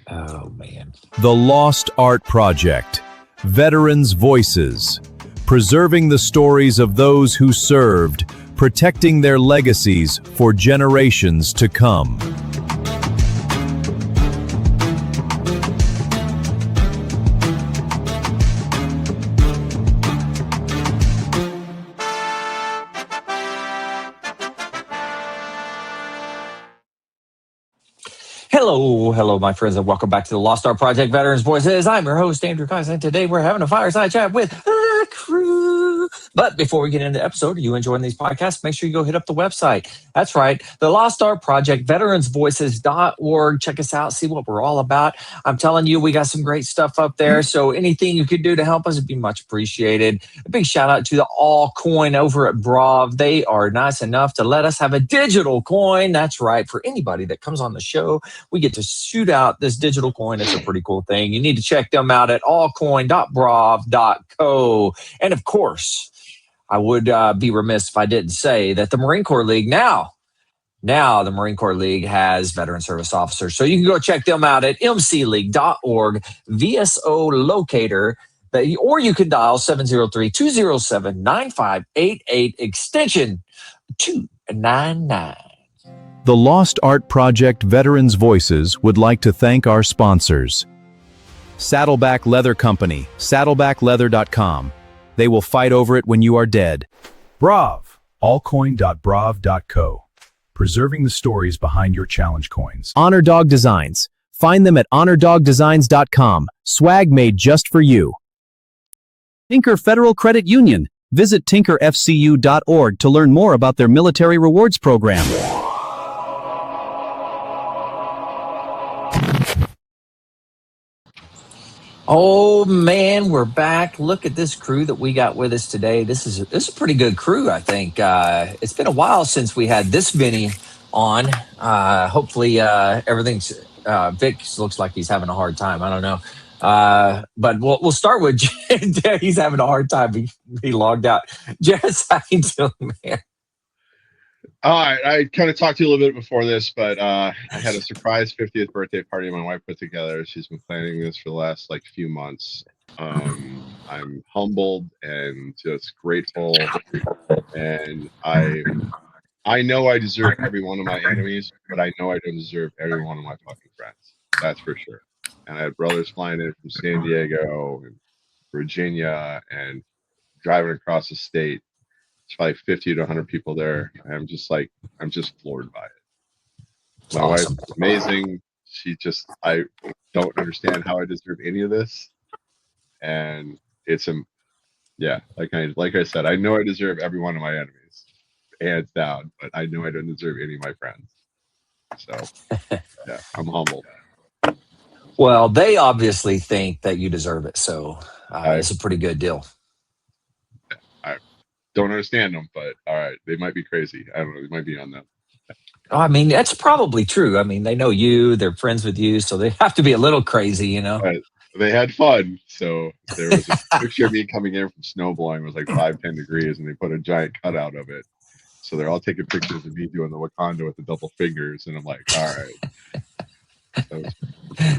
Oh, man. The Lost Art Project. Veterans' Voices. Preserving the stories of those who served, protecting their legacies for generations to come. Hello, my friends, and welcome back to the Lost Art Project Veterans Voices. I'm your host, Andrew Kais, and today we're having a fireside chat with the crew. But before we get into the episode, are you enjoying these podcasts? Make sure you go hit up the website. That's right, the Lost Art Project, veteransvoices.org. Check us out, see what we're all about. I'm telling you, we got some great stuff up there, so anything you could do to help us would be much appreciated. A big shout out to the All Coin over at Brav. They are nice enough to let us have a digital coin. That's right, for anybody that comes on the show, we get to shoot out this digital coin. It's a pretty cool thing. You need to check them out at allcoin.brav.co. And of course, I would be remiss if I didn't say that the Marine Corps League now the Marine Corps League has veteran service officers. So you can go check them out at mcleague.org, VSO locator, or you can dial 703-207-9588, extension 299. The Lost Art Project Veterans Voices would like to thank our sponsors. Saddleback Leather Company, saddlebackleather.com. They will fight over it when you are dead. Brav, allcoin.brav.co. Preserving the stories behind your challenge coins. Honor Dog Designs. Find them at honordogdesigns.com. Swag made just for you. Tinker Federal Credit Union. Visit tinkerfcu.org to learn more about their military rewards program. Oh man, we're back. Look at this crew that we got with us today. This is a pretty good crew, I think. It's been a while since we had this many on. Hopefully everything's Vic looks like he's having a hard time. I don't know. But we'll start with he's having a hard time. He logged out. Jess, how you doing, man? I kind of talked to you a little bit before this, but I had a surprise 50th birthday party my wife put together. She's been planning this for the last few months. I'm humbled and just grateful, and I know I deserve every one of my enemies, but I know I don't deserve every one of my fucking friends. That's for sure. And I had brothers flying in from San Diego and Virginia and driving across the state. Probably 50 to 100 people there. I'm just floored by it. That's My awesome. wife's amazing. I don't understand how I deserve any of this. And it's like I said, I know I deserve every one of my enemies, hands down, but I know I don't deserve any of my friends. So yeah, I'm humbled. Well, they obviously think that you deserve it, so it's a pretty good deal. Don't understand them, but all right, they might be crazy. I don't know. They might be on them. I mean, that's probably true. I mean, they know you, they're friends with you, so they have to be a little crazy, you know? But they had fun. So there was a picture of me coming in from snowblowing. It was like 5-10 degrees, and they put a giant cutout of it. So they're all taking pictures of me doing the Wakanda with the double fingers, and I'm like, all right.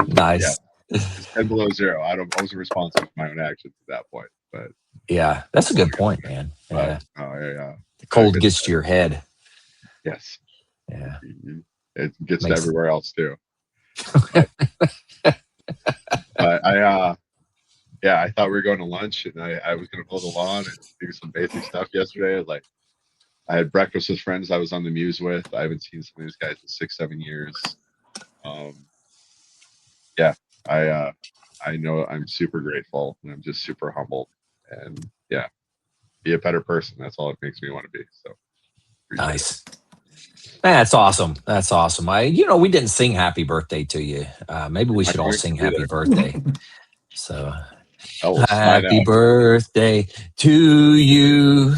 Nice. Yeah, 10 below zero. I wasn't responsible for my own actions at that point, but yeah, that's a good point, man. Yeah. Yeah. The cold gets to your head. Yes. Yeah. It gets to everywhere else too. But I thought we were going to lunch, and I was going to mow the lawn and do some basic stuff yesterday. I had breakfast with friends I was on the Muse with. I haven't seen some of these guys in 6-7 years. I know I'm super grateful, and I'm just super humbled, and be a better person. That's all it makes me want to be. So nice. That's awesome. That's awesome. We didn't sing happy birthday to you. Maybe we should all sing happy birthday. So happy birthday to you.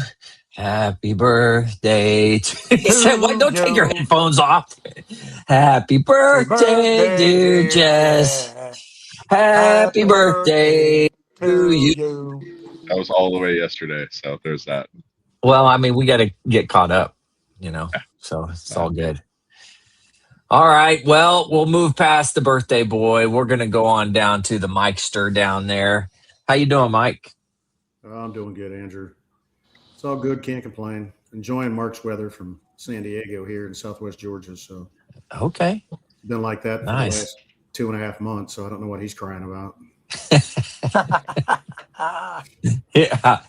Happy birthday to He said, "Why don't take your headphones off?" Happy birthday, dear Jess. Happy birthday to you. That was all the way yesterday, so there's that. Well, I mean, we got to get caught up, so it's all good. All right. Well, we'll move past the birthday boy. We're going to go on down to the Mikester down there. How you doing, Mike? I'm doing good, Andrew. It's all good. Can't complain. Enjoying Mark's weather from San Diego here in Southwest Georgia. So Okay. it's been like that for the Nice. last 2.5 months. So I don't know what he's crying about. Yeah.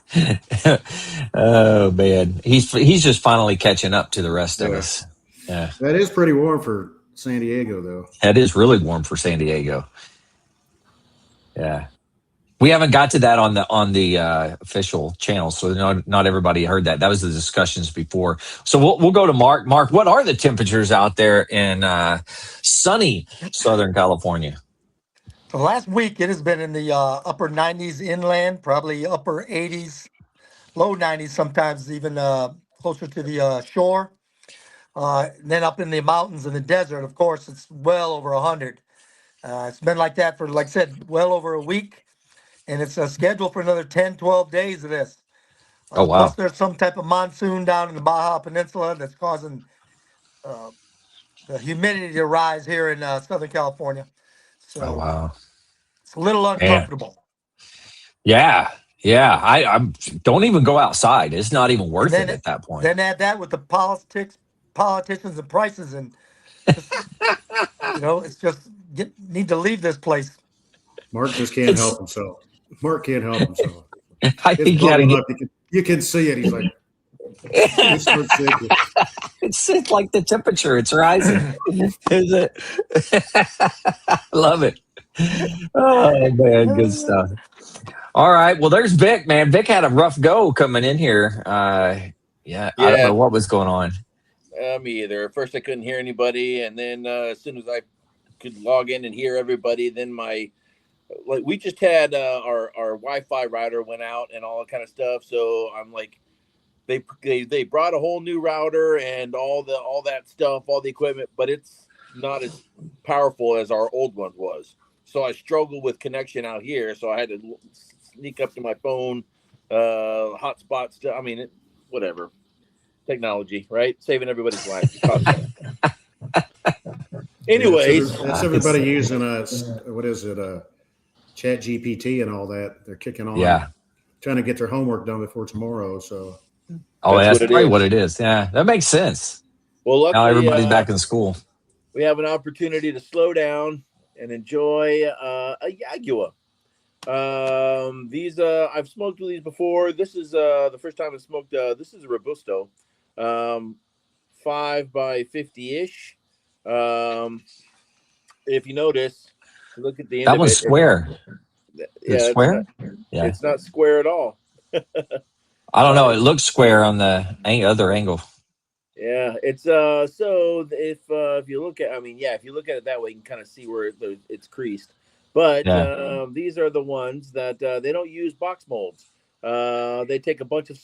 Oh man, he's just finally catching up to the rest of us. Yeah, That is pretty warm for San Diego, though. that is really warm for San Diego. Yeah, we haven't got to that on the official channel, so not everybody heard that. That was the discussions before. So we'll go to Mark. Mark, what are the temperatures out there in sunny Southern California? For the last week, it has been in the upper 90s inland, probably upper 80s, low 90s, sometimes even closer to the shore. And then up in the mountains and the desert, of course, it's well over 100. It's been like that for, like I said, well over a week. And it's scheduled for another 10, 12 days of this. Oh wow! Plus, there's some type of monsoon down in the Baja Peninsula that's causing the humidity to rise here in Southern California. So Oh wow! it's a little uncomfortable. Yeah. I don't even go outside. It's not even worth it at that point. Then add that with the politicians and prices, and just, it's just need to leave this place. Mark just can't help himself. Mark can't help himself. You gotta get, you can see it. He's like, it's like the temperature. It's rising. Is it? I love it. Oh man, good stuff. All right. Well, there's Vic, man. Vic had a rough go coming in here. I don't know what was going on. Me either. At first, I couldn't hear anybody, and then as soon as I could log in and hear everybody, then we just had our Wi-Fi router went out and all that kind of stuff. So I'm like, they brought a whole new router and all that stuff, all the equipment, but it's not as powerful as our old one was. So I struggled with connection out here. So I had to sneak up to my phone, hotspot stuff. I mean, whatever. Technology, right? Saving everybody's life. Anyways. That's everybody using Chat GPT and all that. They're kicking on. Yeah. Trying to get their homework done before tomorrow. So. That's probably what it is. Yeah, that makes sense. Well, luckily, now everybody's back in school. We have an opportunity to slow down and enjoy a Yagua. These I've smoked these before. This is the first time I smoked. This is a Robusto, 5 by 50-ish. If you notice, look at the end. That one's square. Yeah, square. It's not square at all. I don't know. It looks square on the other angle. Yeah, it's so if you look at, if you look at it that way, you can kind of see where it's creased. But these are the ones that they don't use box molds. They take a bunch of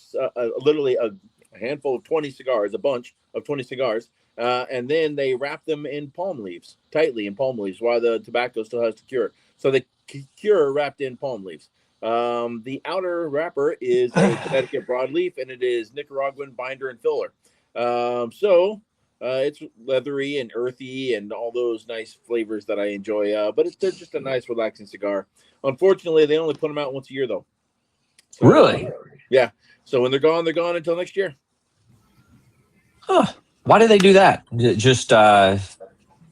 literally a handful of 20 cigars, a bunch of 20 cigars, and then they wrap them in palm leaves, tightly in palm leaves, while the tobacco still has to cure. So they cure wrapped in palm leaves. The outer wrapper is a Connecticut broadleaf, and it is Nicaraguan binder and filler. It's leathery and earthy and all those nice flavors that I enjoy. But they're just a nice, relaxing cigar. Unfortunately, they only put them out once a year, though. So, really? Yeah. So when they're gone until next year. Huh. Why do they do that? Just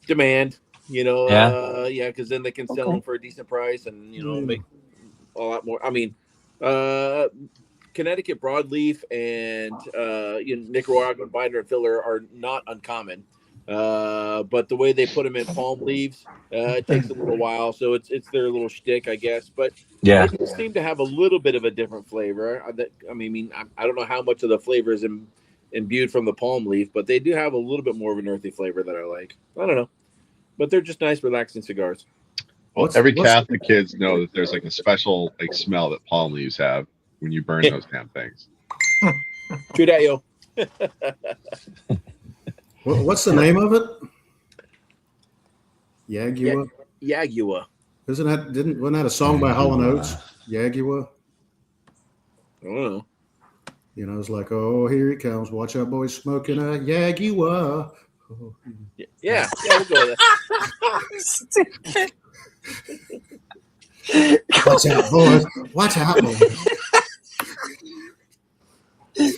demand, Yeah. Because then they can sell them for a decent price and make a lot more. Connecticut broadleaf and Nicaraguan binder and filler are not uncommon, but the way they put them in palm leaves, it takes a little while. So it's their little shtick, I guess. But yeah, they seem to have a little bit of a different flavor. I don't know how much of the flavor is imbued from the palm leaf, but they do have a little bit more of an earthy flavor that I like. I don't know, but they're just nice, relaxing cigars. Well, every Catholic kids know that there's like a special smell that palm leaves have when you burn those damn things. True that, yo. What's the name of it? Yagua. Yagua. Wasn't that a song by Hall & Oates? Yagua. I don't know. It's like, oh, here he comes. Watch out, boys, smoking a Yagua. Yeah, we'll go with that. Watch out, boys. Watch out, boys.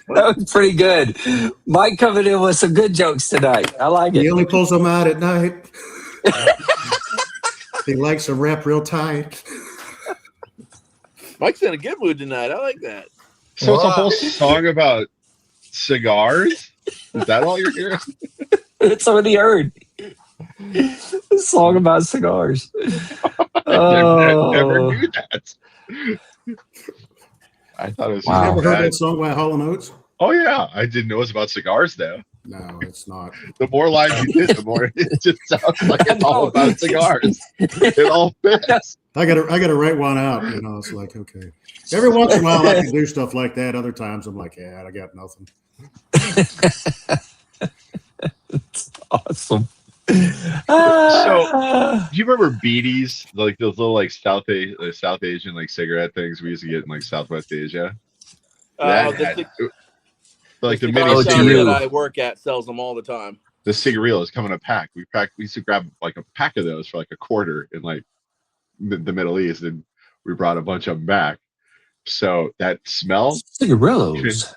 That was pretty good. Mike coming in with some good jokes tonight. I like He it. only pulls them out at night. He likes to wrap real tight. Mike's in a good mood tonight. I like that. So it's a whole song about cigars? Is that all you're hearing? It's already heard. A song about cigars. Never knew that. I thought it was. Wow. You ever heard that song by Hall & Oates? Oh yeah, I didn't know it was about cigars though. No, it's not. The more lines you did, the more it just sounds like it's all about cigars. It all fits. I gotta write one out. You know, it's like, okay. Every once in a while I can do stuff like that. Other times I'm like, yeah, I got nothing. It's awesome. So, do you remember beaties, like those little like South Asian like cigarette things we used to get in like Southwest Asia? Like the mini cigarette that I work at sells them all the time. The cigarillos come in a pack. We used to grab like a pack of those for like $0.25 in like the Middle East, and we brought a bunch of them back. So that smell, cigarillos.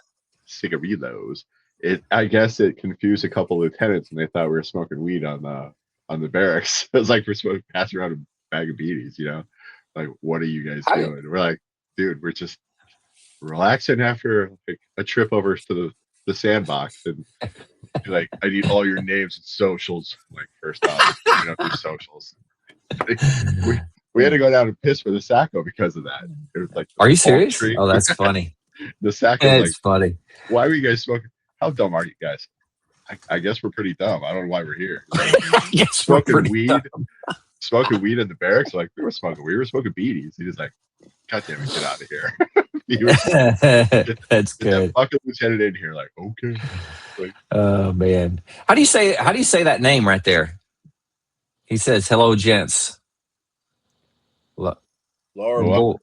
I guess it confused a couple of lieutenants, and they thought we were smoking weed on the barracks. It was like we're passing around a bag of beaties, you know. Like, what are you guys doing? We're like, dude, we're just relaxing after like a trip over to the sandbox, and like, I need all your names and socials. Like, first off, you know, your socials. We had to go down and piss for the Sacco because of that. It was like, are you serious? Oh, that's funny. The Sacco, it's like, funny. Why were you guys smoking? How dumb are you guys? I guess we're pretty dumb. I don't know why we're here. Smoking weed in the barracks. Like, we were smoking beaties. He was like, God damn it, get out of here. That's good. That fucking lieutenant in here, like, okay. Like, oh man, how do you say that name right there? He says, "Hello, gents." Laura Moa.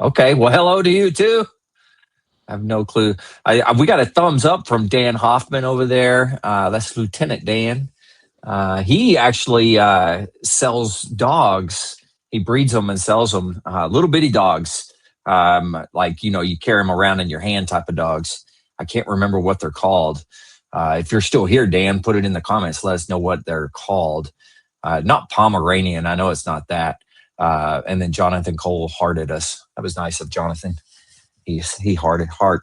Okay, well, hello to you too. I have no clue. We got a thumbs up from Dan Hoffman over there. That's Lieutenant Dan. He actually sells dogs. He breeds them and sells them. Little bitty dogs, like, you know, you carry them around in your hand type of dogs. I can't remember what they're called. If you're still here, Dan, put it in the comments. Let us know what they're called. Not Pomeranian. I know it's not that. And then Jonathan Cole hearted us. That was nice of Jonathan. He hearted heart.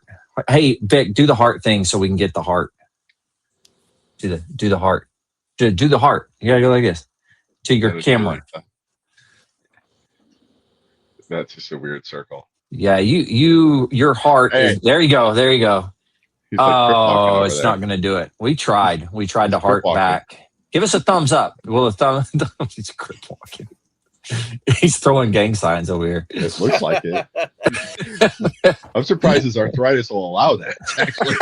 Hey, Vic, do the heart thing so we can get the heart. Do the heart. Do the heart. You gotta go like this to your camera. That's just a weird circle. Yeah, your heart. Hey. There you go. There you go. He's like Oh, it's not going to do it. We tried to heart back. Give us a thumbs up. Well, a thumb. He's crip walking. He's throwing gang signs over here. It looks like it. I'm surprised his arthritis will allow that. Actually,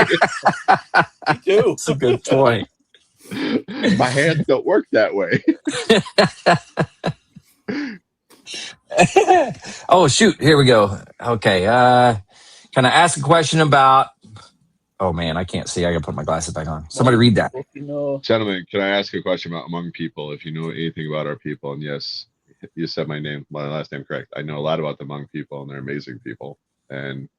me too. That's a good point. My hands don't work that way. Oh shoot! Here we go. Okay. Can I ask a question about? Oh man, I can't see. I gotta put my glasses back on. Somebody read that. Gentlemen, can I ask a question about among people? If you know anything about our people, and yes, you said my last name correct. I know a lot about the Hmong people, and they're amazing people, and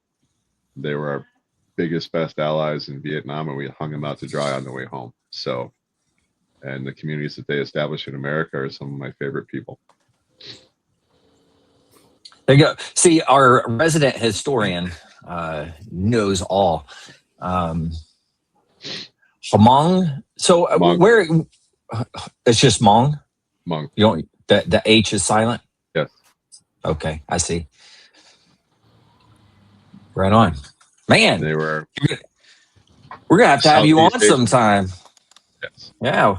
they were our biggest, best allies in Vietnam, and we hung them out to dry on the way home. So, and the communities that they established in America are some of my favorite people. There you go. See, our resident historian knows all. Hmong. So Hmong. Where it's just Hmong? Hmong. You don't. The H is silent. Yes. Okay, I see. Right on, man. They were. We're gonna have to have you on Southeast Asian. sometime. Yes. Yeah.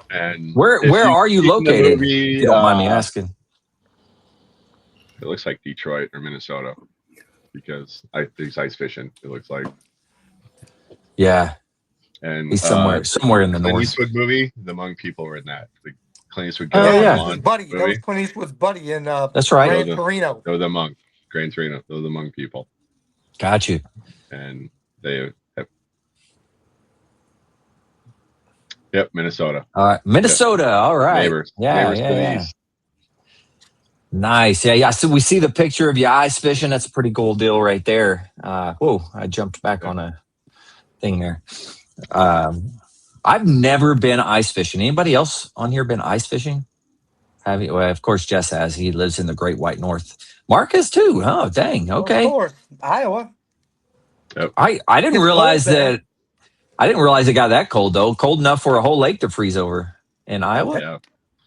And Where are you located? Movie, if you don't mind me asking. It looks like Detroit or Minnesota because there's ice fishing. It looks like. Yeah. And he's somewhere in the Clint north. Eastwood movie, the Hmong people were in that. The Clint Eastwood. Buddy. That was Clint Eastwood's buddy in That's right. Gran Torino. They're the Hmong. Gran Torino. They're the Hmong people. Got you. And they have, yep, Minnesota. All right, Minnesota. Yep. All right. Neighbors to the east. Nice. Yeah. So we see the picture of you ice fishing. That's a pretty cool deal right there. Whoa, I jumped back on a thing there. I've never been ice fishing. Anybody else on here been ice fishing? Have you? Well, of course, Jess has. He lives in the Great White North. Mark has too. Oh, dang. Okay. Of course, Iowa. Yep. I didn't It's realize cold there. that. I didn't realize it got that cold though. Cold enough for a whole lake to freeze over in Iowa. Yeah.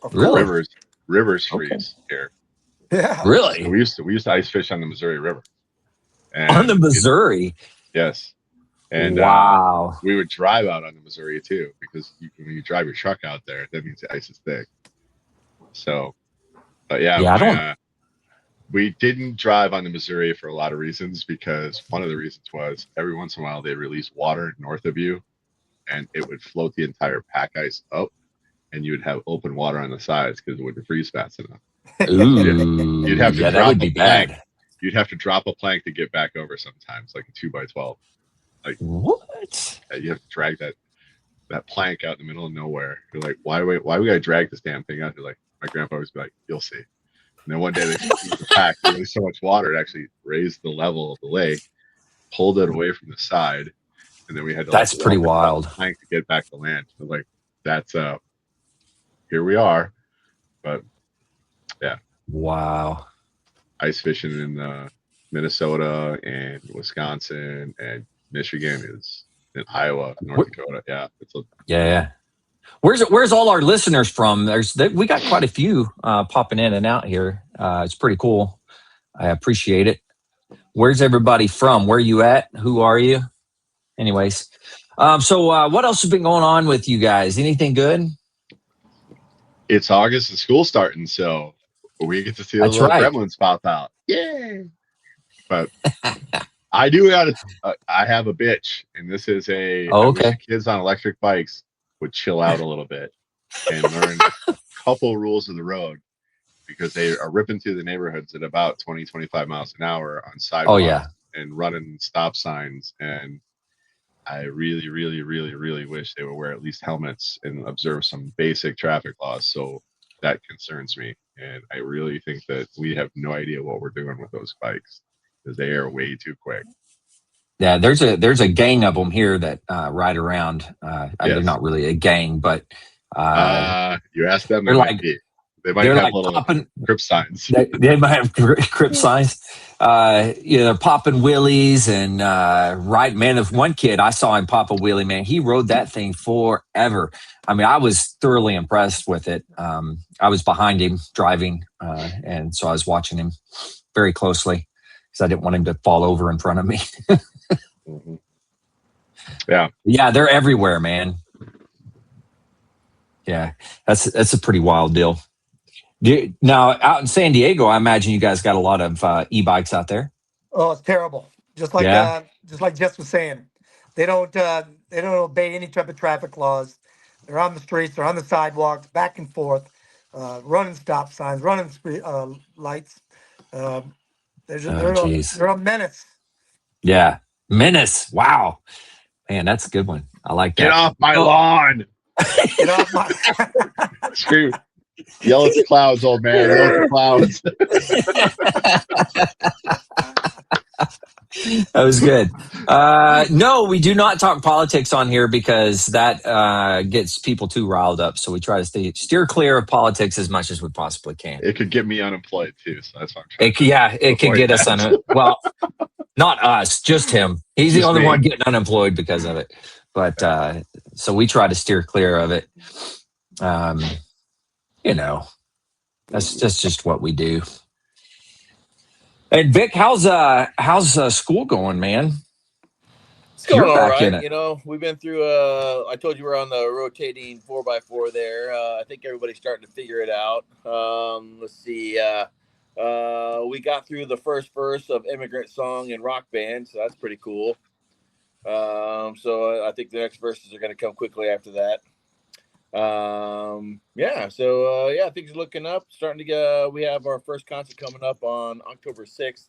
Of Really? course. Rivers freeze here. Yeah. Really? So we used to ice fish on the Missouri River. And On the Missouri. yes. And wow. we would drive out on the Missouri too, because when you drive your truck out there, that means the ice is thick. So, but yeah, we didn't drive on the Missouri for a lot of reasons, because one of the reasons was every once in a while they release water north of you, and it would float the entire pack ice up, and you would have open water on the sides because it wouldn't freeze fast enough. Ooh, You'd have to that drop would be plank. bad. You'd have to drop a plank to get back over sometimes, like a 2x12. Like what? you have to drag that plank out in the middle of nowhere. You're like, why we gotta drag this damn thing out? You're like, my grandpa always be like, you'll see. And then one day they the pack, there was so much water, it actually raised the level of the lake, pulled it away from the side, and then we had to. That's pretty wild. Plank to get back to land. So like, that's here we are, but yeah. Wow. Ice fishing in Minnesota and Wisconsin and Michigan is in Iowa, North Dakota. Yeah, yeah. Where's all our listeners from? We got quite a few popping in and out here. It's pretty cool. I appreciate it. Where's everybody from? Where you at? Who are you? Anyways, so what else has been going on with you guys? Anything good? It's August and school starting, so we get to see the little gremlins pop out. Yay! But I have a bitch, and this is I wish the kids on electric bikes would chill out a little bit and learn a couple rules of the road, because they are ripping through the neighborhoods at about 20, 25 miles an hour on sidewalks and running stop signs. And I really, really, really, really wish they would wear at least helmets and observe some basic traffic laws. So that concerns me. And I really think that we have no idea what we're doing with those bikes, because they are way too quick. Yeah, there's a gang of them here that ride around. They're not really a gang, but you ask them, they might have little grip signs. They might have grip signs. They're popping wheelies and right. Man, if one kid, I saw him pop a wheelie, man, he rode that thing forever. I mean, I was thoroughly impressed with it. I was behind him driving, and so I was watching him very closely because I didn't want him to fall over in front of me. Mm-hmm. Yeah, they're everywhere, man. Yeah, that's a pretty wild deal. Now, out in San Diego, I imagine you guys got a lot of e-bikes out there. Oh, it's terrible. Just like Jess was saying, they don't obey any type of traffic laws. They're on the streets, they're on the sidewalks, back and forth, running stop signs, running lights. They're a menace. Yeah, menace. Wow, man, that's a good one. I like that. Get off my lawn! Get off my. Screw. Yell at the clouds, old man. Yell at the clouds. That was good. No, we do not talk politics on here because that gets people too riled up. So we try to steer clear of politics as much as we possibly can. It could get me unemployed too, so that's what I'm trying. It could get us well, not us, just him. He's the only one getting unemployed because of it. But so we try to steer clear of it. That's just what we do. And Vic, how's school going, man? It's going all right. We've been through. I told you we're on the rotating 4x4 there. I think everybody's starting to figure it out. Let's see. We got through the first verse of Immigrant Song and Rock Band, so that's pretty cool. So I think the next verses are going to come quickly after that. Things are looking up. Starting to get. We have our first concert coming up on October 6th.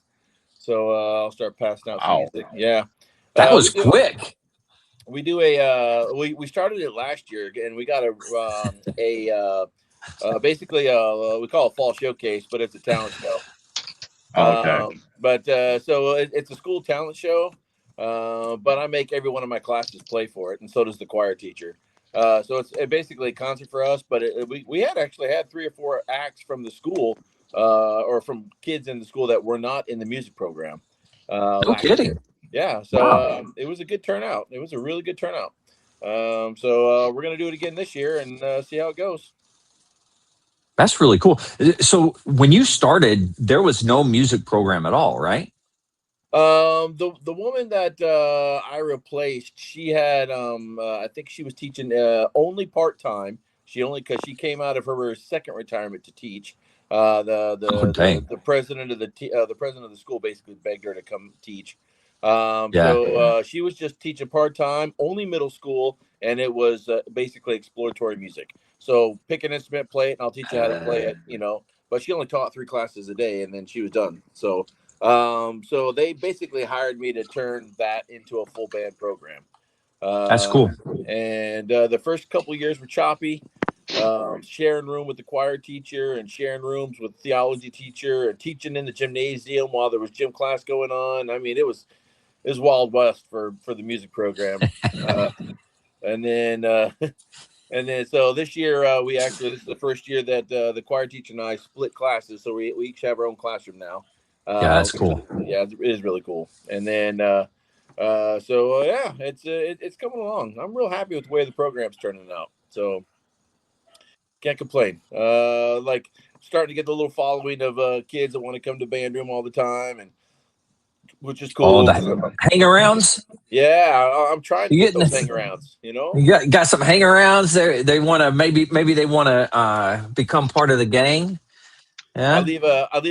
So I'll start passing out some Wow. music. Yeah. That was we do, quick. we do a we started it last year, and we got basically we call it fall showcase, but it's a talent show. Okay. So it's a school talent show, but I make every one of my classes play for it, and so does the choir teacher. So it's basically a concert for us, but we had actually had 3 or 4 acts from the school, or from kids in the school that were not in the music program. No Last kidding. year. Yeah, so Wow. it was a good turnout. It was a really good turnout. So we're gonna do it again this year and see how it goes. That's really cool. So when you started, there was no music program at all, right? The woman that I replaced, she had I think she was teaching only part time. Because she came out of her second retirement to teach. The president of the president of the school basically begged her to come teach. She was just teaching part time, only middle school, and it was basically exploratory music. So pick an instrument, play it, and I'll teach you how to play it. But she only taught 3 classes a day, and then she was done. So they basically hired me to turn that into a full band program. That's cool. And the first couple of years were choppy, sharing room with the choir teacher and sharing rooms with the theology teacher and teaching in the gymnasium while there was gym class going on. I mean, it was Wild West for the music program. And then so this year this is the first year that the choir teacher and I split classes, so we each have our own classroom now. Yeah, that's cool. Yeah, it is really cool. And then it's coming along. I'm real happy with the way the program's turning out. So can't complain. Like starting to get the little following of kids that want to come to band room all the time, and which is cool. Oh, the hang-arounds? Yeah, I'm trying to get those getting hang-arounds, You got some hang-arounds. They want to maybe they want to become part of the gang. Yeah. I leave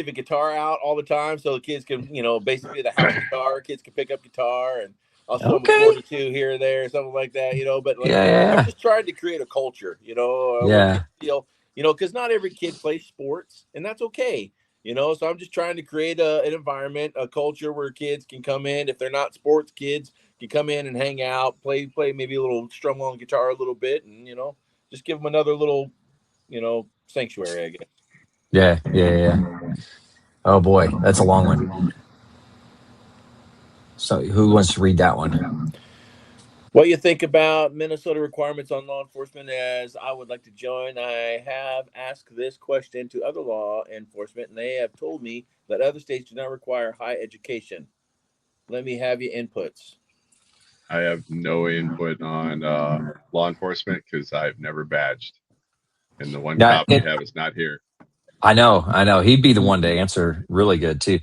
a guitar out all the time so the kids can, basically the house guitar, kids can pick up guitar, and I'll throw them a chord or 2 here or there, something like that, but like, I'm just trying to create a culture, because not every kid plays sports, and that's okay. So I'm just trying to create an environment, a culture where kids can come in. If they're not sports kids, can come in and hang out, play maybe a little strum on guitar a little bit, and just give them another little, sanctuary, I guess. Yeah. Oh boy, that's a long one. So who wants to read that one? What you think about Minnesota requirements on law enforcement? As I would like to join, I have asked this question to other law enforcement, and they have told me that other states do not require high education. Let me have your inputs. I have no input on law enforcement because I've never badged, and the one cop we have is not here. I know. He'd be the one to answer really good too.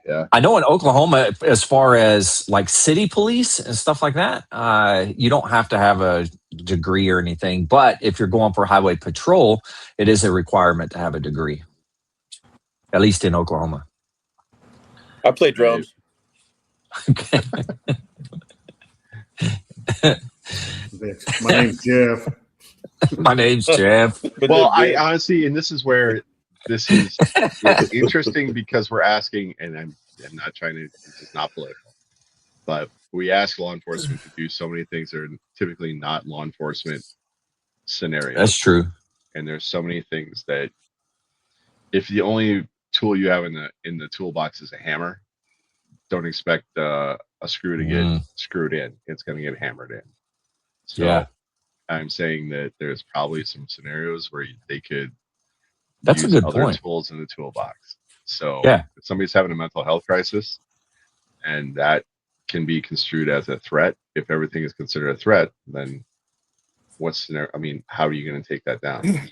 Yeah. I know in Oklahoma, as far as like city police and stuff like that, you don't have to have a degree or anything. But if you're going for highway patrol, it is a requirement to have a degree, at least in Oklahoma. I play drums. Okay. My name's Jeff. My name's Jeff. Well, I honestly, and this is where it's interesting because we're asking, and I'm not trying to, this is not political, but we ask law enforcement to do so many things that are typically not law enforcement scenarios. That's true. And there's so many things that if the only tool you have in the toolbox is a hammer, don't expect a screw to get screwed in. It's going to get hammered in. So yeah. I'm saying that there's probably some scenarios where they could use a good other point. Tools in the toolbox. So if somebody's having a mental health crisis, and that can be construed as a threat. If everything is considered a threat, then how are you going to take that down?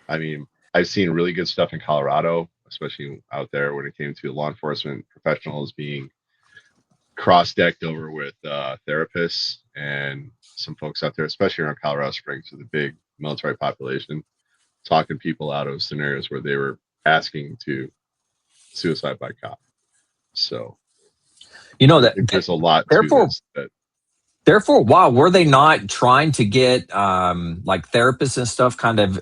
I mean, I've seen really good stuff in Colorado, especially out there when it came to law enforcement professionals being cross-decked over with therapists and some folks out there, especially around Colorado Springs with a big military population, talking people out of scenarios where they were asking to suicide by cop. So that there's a lot therefore, to this. Therefore, wow, were they not trying to get like therapists and stuff kind of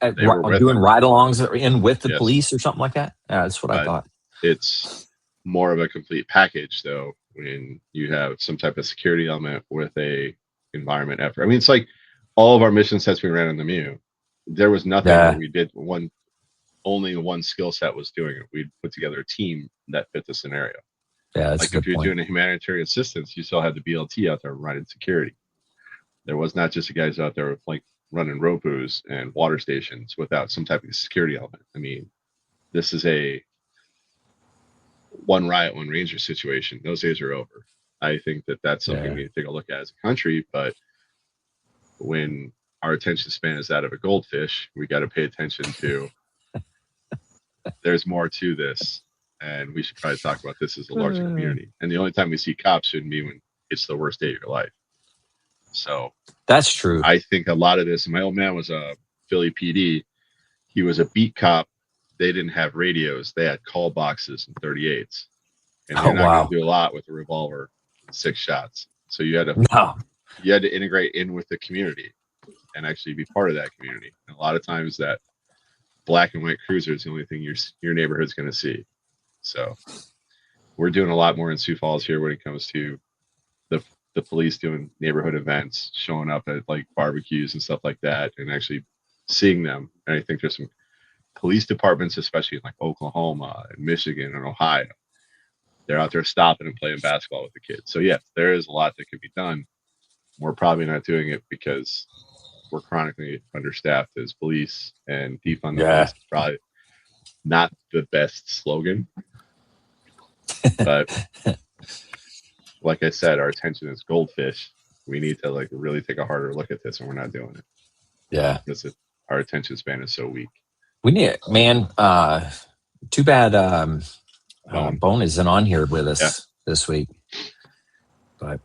doing ride-alongs with the police or something like that? Yeah, that's what I thought. It's more of a complete package, though, when you have some type of security element with a environment effort. I mean, it's like all of our mission sets we ran on the MEU. There was nothing where we did only one skill set was doing it. We'd put together a team that fit the scenario. Yeah, that's like a good if you're point. doing a humanitarian assistance, you still had the BLT out there running security. There was not just the guys out there with like running ropos and water stations without some type of security element. I mean, this is a one riot, one ranger situation. Those days are over. I think that that's something we need to take a look at as a country. But when our attention span is that of a goldfish, we got to pay attention to there's more to this. And we should probably talk about this as a larger community. And the only time we see cops shouldn't be when it's the worst day of your life. So that's true. I think a lot of this, my old man was a Philly PD. He was a beat cop. They didn't have radios. They had call boxes and 38s. And they're not going to do a lot with a revolver and 6 shots. So you had to integrate in with the community and actually be part of that community. And a lot of times that black and white cruiser is the only thing your neighborhood's going to see. So we're doing a lot more in Sioux Falls here when it comes to the police doing neighborhood events, showing up at like barbecues and stuff like that, and actually seeing them. And I think there's some police departments, especially in like Oklahoma and Michigan and Ohio, they're out there stopping and playing basketball with the kids. So yes, there is a lot that can be done. We're probably not doing it because we're chronically understaffed as police, and defund the police is probably not the best slogan. But like I said, our attention is goldfish. We need to like really take a harder look at this, and we're not doing it. Yeah, because our attention span is so weak. We need it, man. Too bad Bone isn't on here with us this week. But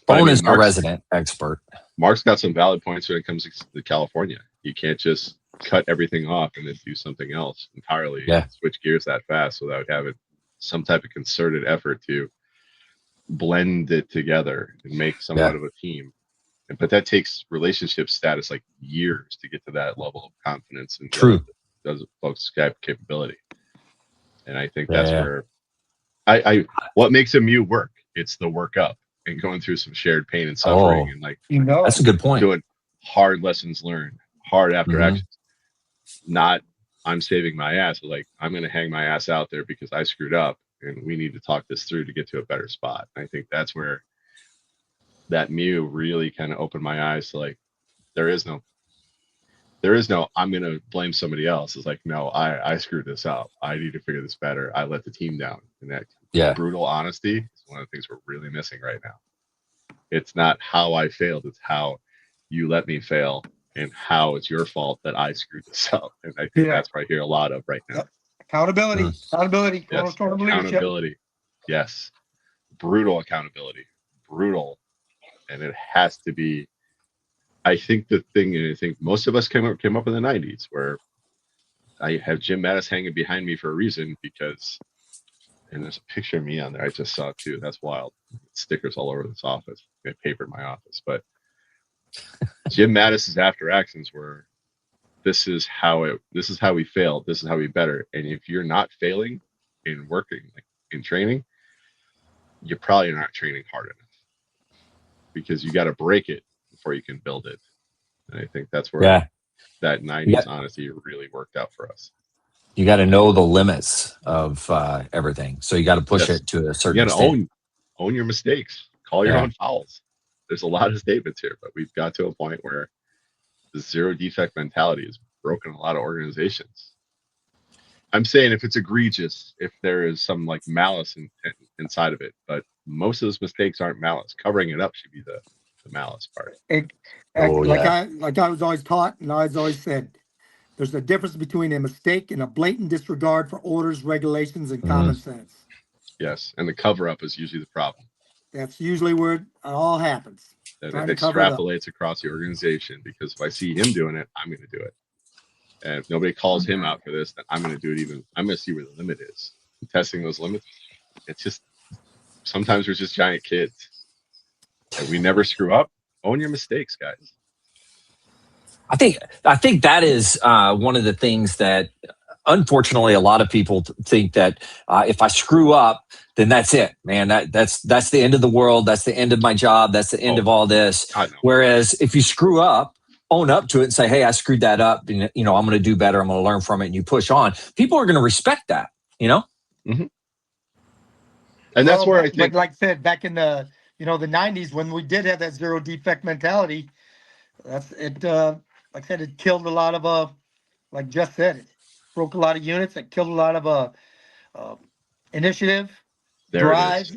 Bone is our resident expert. Mark's got some valid points when it comes to California. You can't just cut everything off and then do something else entirely. Yeah. Switch gears that fast without having some type of concerted effort to blend it together and make somewhat of a team. But that takes relationship status like years to get to that level of confidence and those folks have capability. And I think that's where I what makes a MEU work. It's the work up and going through some shared pain and suffering and like that's a good point. Doing hard lessons learned, hard after actions. Not I'm saving my ass. Like I'm going to hang my ass out there because I screwed up, and we need to talk this through to get to a better spot. And I think that's where that MEU really kind of opened my eyes to like there is no I'm going to blame somebody else. It's like, no, I screwed this up. I need to figure this better. I let the team down. And that brutal honesty is one of the things we're really missing right now. It's not how I failed. It's how you let me fail and how it's your fault that I screwed this up. And I think that's what I hear a lot of right now. Accountability. Accountability. Yes. Accountability. Yes. Brutal accountability. Brutal. And it has to be, I think the thing, and I think most of us came up in the 90s where I have Jim Mattis hanging behind me for a reason because, and there's a picture of me on there. I just saw it too. That's wild. Stickers all over this office. I have paper in my office, but Jim Mattis's after actions were, this is how we failed. This is how we better. And if you're not failing in working, like in training, you're probably not training hard enough because you got to break it before you can build it. And I think that's where that 90s honesty really worked out for us. You got to know the limits of everything. So you got to push it to a certain extent. You got to own your mistakes. Call your own fouls. There's a lot of statements here, but we've got to a point where the zero defect mentality is broken in a lot of organizations. I'm saying if it's egregious, if there is some like malice inside of it, but most of those mistakes aren't malice. Covering it up should be the malice part. Like I was always taught, and I was always said, there's a difference between a mistake and a blatant disregard for orders, regulations, and common sense. Yes, and the cover up is usually the problem. That's usually where it all happens. And it extrapolates across the organization because if I see him doing it, I'm going to do it. And if nobody calls him out for this, then I'm going to do it I'm going to see where the limit is. And testing those limits, it's just, sometimes we're just giant kids. And we never screw up. Own your mistakes, guys. I think that is one of the things that unfortunately, a lot of people think that if I screw up, then that's it, man. That's the end of the world. That's the end of my job. That's the end of all this. Whereas if you screw up, own up to it and say, hey, I screwed that up. And, I'm going to do better. I'm going to learn from it. And you push on. People are going to respect that, Mm-hmm. And that's where I think, but like I said, back in the, the 90s, when we did have that zero defect mentality, that's it. Like I said, it killed a lot of, like Jess said, it broke a lot of units. It killed a lot of initiative, drive,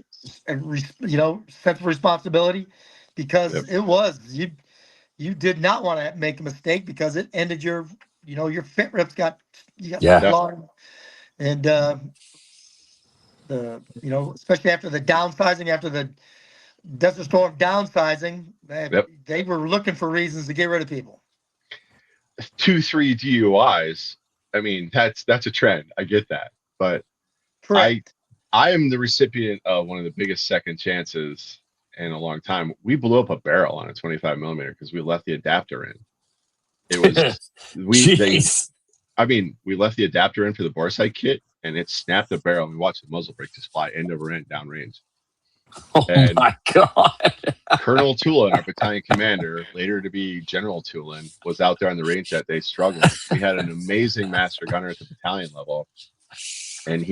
and sense of responsibility, because it was you did not want to make a mistake, because it ended your your fit reps got long, and the especially after the downsizing, after the Desert Storm downsizing, they were looking for reasons to get rid of people. 2-3 DUIs. I mean, that's a trend. I get that, but Correct. I am the recipient of one of the biggest second chances in a long time. We blew up a barrel on a 25 millimeter because we left the adapter in. It was we left the adapter in for the bore sight kit, and it snapped the barrel. And we watched the muzzle brake just fly end over end downrange. Oh my God! Colonel Tulin, our battalion commander, later to be General Tulin, was out there on the range that day struggling. We had an amazing master gunner at the battalion level, and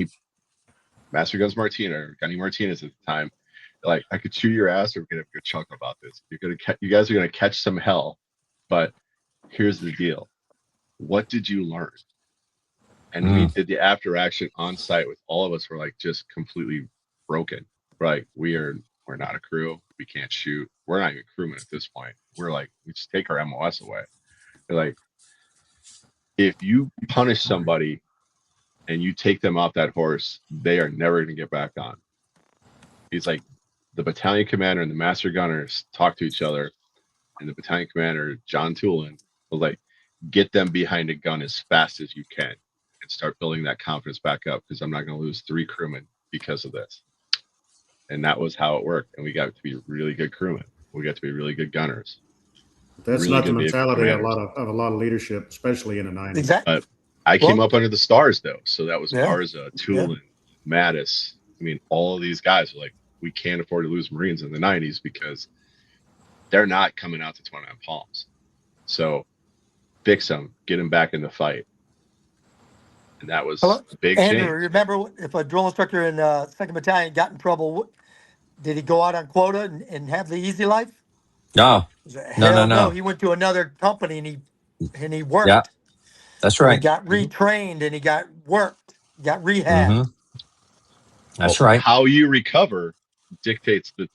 Master Guns Gunny Martinez at the time, like, I could chew your ass or we're gonna have a good chunk about this. You guys are gonna catch some hell, but here's the deal. What did you learn? And we did the after action on site with all of us were like just completely broken. Right. We're not a crew. We can't shoot. We're not even crewmen at this point. We're like, we just take our MOS away. They're like, if you punish somebody and you take them off that horse, they are never going to get back on. He's like, the battalion commander and the master gunners talk to each other, and the battalion commander, John Tulin, was like, get them behind a gun as fast as you can and start building that confidence back up, because I'm not going to lose 3 crewmen because of this. And that was how it worked. And we got to be really good crewmen. We got to be really good gunners. That's really not the mentality of a lot of leadership, especially in the 90s. Exactly. But I came up under the stars, though. So that was Garza, Tulin, Yeah. Mattis. I mean, all of these guys were like, we can't afford to lose Marines in the 90s because they're not coming out to 29 Palms. So fix them, get them back in the fight. And that was a big Andrew, change. remember if a drill instructor in 2nd Battalion got in trouble, did he go out on quota and have the easy life? No. No. He went to another company and he worked. Yeah, that's right. He got retrained and he got worked, got rehab. Mm-hmm. That's right. How you recover dictates the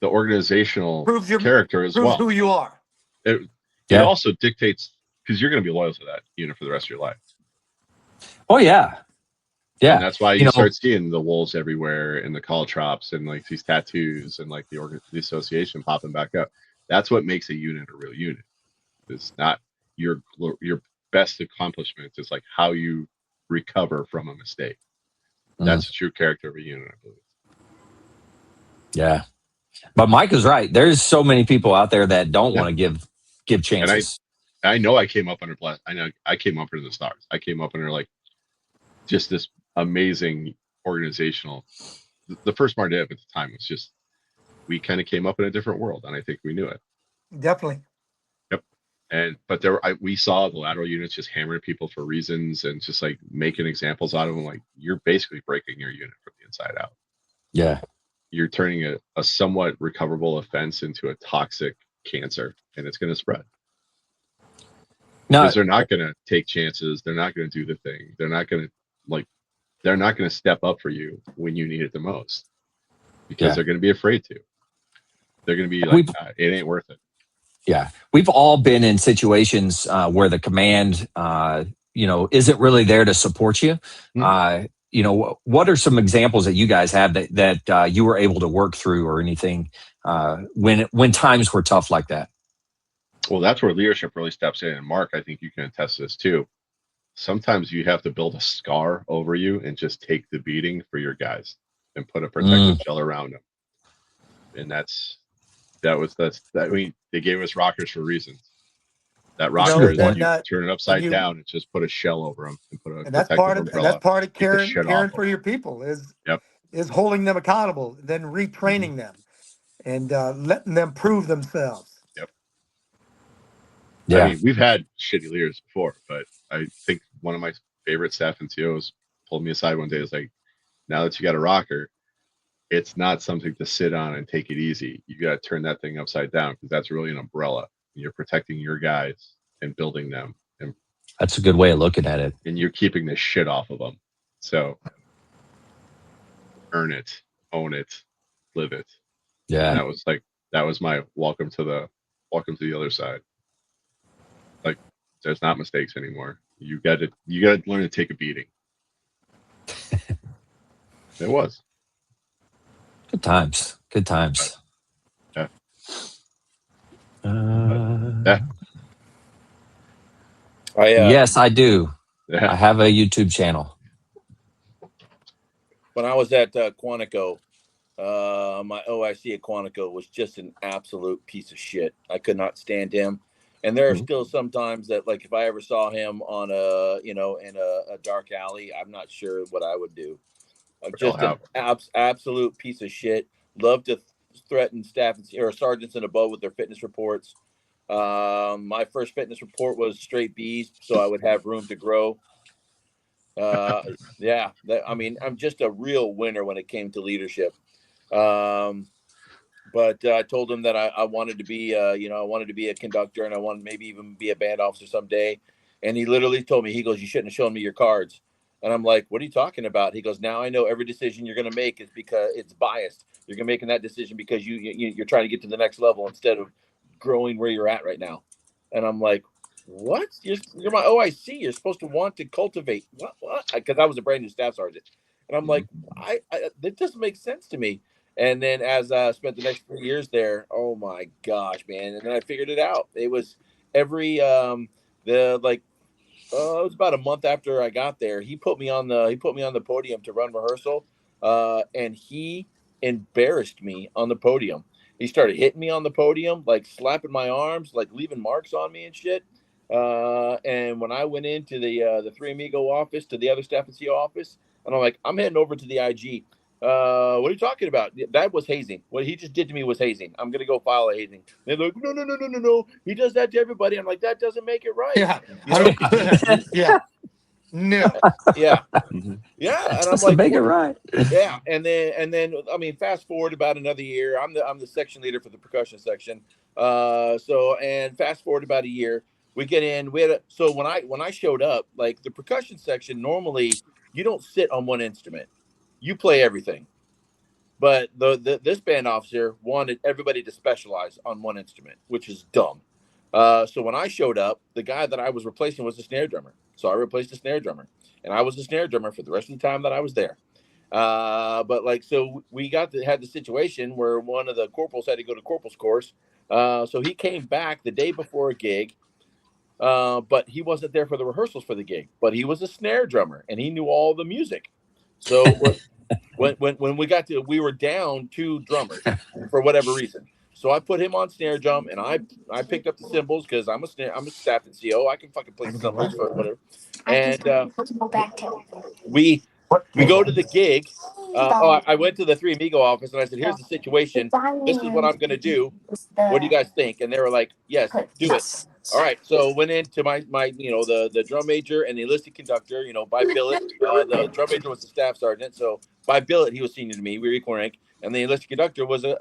organizational character as well. Proves who you are. It also dictates, because you're going to be loyal to that unit for the rest of your life. Oh yeah. Yeah. And that's why you start seeing the wolves everywhere and the call drops and like these tattoos and like the association popping back up. That's what makes a unit a real unit. It's not your best accomplishment. It's like how you recover from a mistake. That's the true character of a unit, I believe. Yeah. But Mike is right. There's so many people out there that don't want to give chances. And I know I came up under blast. I know I came up under the stars. I came up under like just this amazing organizational. The first Mardiv at the time was just, we kind of came up in a different world, and I think we knew it. Definitely. Yep. But we saw the lateral units just hammering people for reasons and just like making examples out of them. Like, you're basically breaking your unit from the inside out. Yeah. You're turning a somewhat recoverable offense into a toxic cancer, and it's going to spread. Because they're not going to take chances. They're not going to do the thing. They're not going to step up for you when you need it the most, because they're going to be afraid to. They're going to be like, it ain't worth it. Yeah. We've all been in situations where the command, isn't really there to support you. What are some examples that you guys have that you were able to work through, or anything when times were tough like that? Well, that's where leadership really steps in. And Mark, I think you can attest to this too. Sometimes you have to build a scar over you and just take the beating for your guys and put a protective shell around them. And they gave us rockers for reasons. That You know, rocker, good is point. you then turn it and upside you down and just put a shell over them and put a and that's protective that's umbrella. part of Get the caring shit off for them. your people Yep. is holding them accountable, then retraining them and letting them prove themselves. Yep. I Yeah. mean, we've had shitty leaders before, but I think one of my favorite staff NCOs pulled me aside one day. It's like, now that you got a rocker, it's not something to sit on and take it easy. You got to turn that thing upside down because that's really an umbrella. You're protecting your guys and building them, and That's a good way of looking at it. you're keeping the shit off of them. So earn it, own it, live it. Yeah. And that was my welcome to the other side. Like, there's not mistakes anymore. You got to learn to take a beating. It was. Good times. Good times. Yeah. Yeah. I Yes, I do. I Yeah. have a YouTube channel. when I was at Quantico, my OIC at Quantico was just an absolute piece of shit. I could not stand him. And there are Mhm. still some times that, like, if I ever saw him on in a dark alley, I'm not sure what I would do. Just an absolute piece of shit. Love to threaten staff or sergeants and above with their fitness reports. My first fitness report was straight B's, so I would have room to grow. Yeah, I mean, I'm just a real winner when it came to leadership. But I told him that I wanted to be, I wanted to be a conductor and I wanted maybe even be a band officer someday. And he literally told me, he goes, "You shouldn't have shown me your cards." And I'm like, "What are you talking about?" He goes, "Now I know every decision you're going to make is because it's biased. You're making that decision because you're trying to get to the next level instead of growing where you're at right now." And I'm like, "What? You're my OIC. You're supposed to want to cultivate what?" Because I was a brand new staff sergeant, and I'm like, that doesn't make sense to me. And then as I spent the next 3 years there, oh my gosh, man! And then I figured it out. It was every the like it was about a month after I got there. He put me on the podium to run rehearsal, and he embarrassed me on the podium. He started hitting me on the podium, like slapping my arms, like leaving marks on me and shit. And when I went into the Three Amigo office, to the other staff and CO office, and I'm like, "I'm heading over to the IG. What are you talking about?" That was hazing. What he just did to me was hazing. I'm gonna go file a hazing. They're like, "No, no, no, no, no, no. He does that to everybody." I'm like, "That doesn't make it right." Yeah, You know? yeah, no. Yeah, Mhm. yeah. That And I'm doesn't like, make it what? right. Yeah. And then I mean, fast forward about another year. I'm the section leader for the percussion section. And fast forward about a year, we get in. So when I showed up, like the percussion section, normally you don't sit on one instrument, you play everything. But this band officer wanted everybody to specialize on one instrument, which is dumb. So when I showed up, the guy that I was replacing was the snare drummer. So I replaced the snare drummer, and I was the snare drummer for the rest of the time that I was there. But like, so we had the situation where one of the corporals had to go to corporal's course. So he came back the day before a gig, but he wasn't there for the rehearsals for the gig. But he was a snare drummer, and he knew all the music. So when we were down two drummers for whatever reason. So I put him on snare drum, and I picked up the cymbals because I'm a staff and CO. I can fucking play cymbals for whatever. And we we go to the gig. I went to the Three Amigo office and I said, "Here's the situation. This is what I'm going to do. What do you guys think?" And they were like, "Yes, do it." All right, so went into my the drum major and the enlisted conductor, by billet. The drum major was the staff sergeant, so by billet he was senior to me. We were equal rank, and the enlisted conductor was a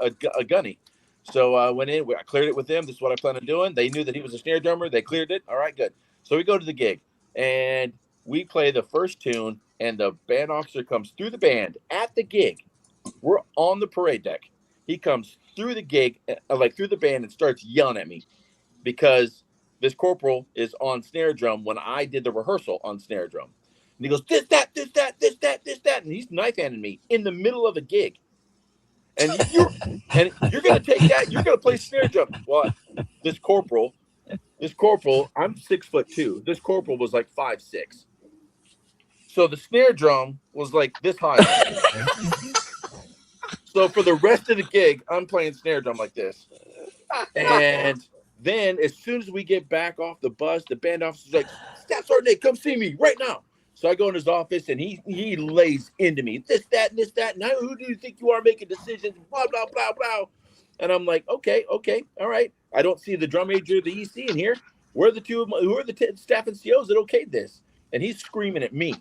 gunny. So I went in, I cleared it with them. This is what I plan on doing. They knew that he was a snare drummer. They cleared it. All right, good. So we go to the gig, and we play the first tune, and the band officer comes through the band at the gig. We're on the parade deck. He comes through the gig, like through the band, and starts yelling at me because this corporal is on snare drum when I did the rehearsal on snare drum. And he goes, "This, that, this, that, this, that, this, that." And he's knife handing me in the middle of a gig. And you're gonna take that, you're gonna play snare drum. Well, this corporal, I'm 6'2". This corporal was like 5'6". So the snare drum was like this high. So for the rest of the gig, I'm playing snare drum like this. And Then as soon as we get back off the bus, the band officer's like, Staff Sergeant Nate, come see me right now. So I go in his office and he lays into me, this, that, and this, that. And who do you think you are making decisions? Blah, blah, blah, blah. And I'm like, okay, all right. I don't see the drum major, the EC in here. Who are the staff and COs that okayed this? And he's screaming at me.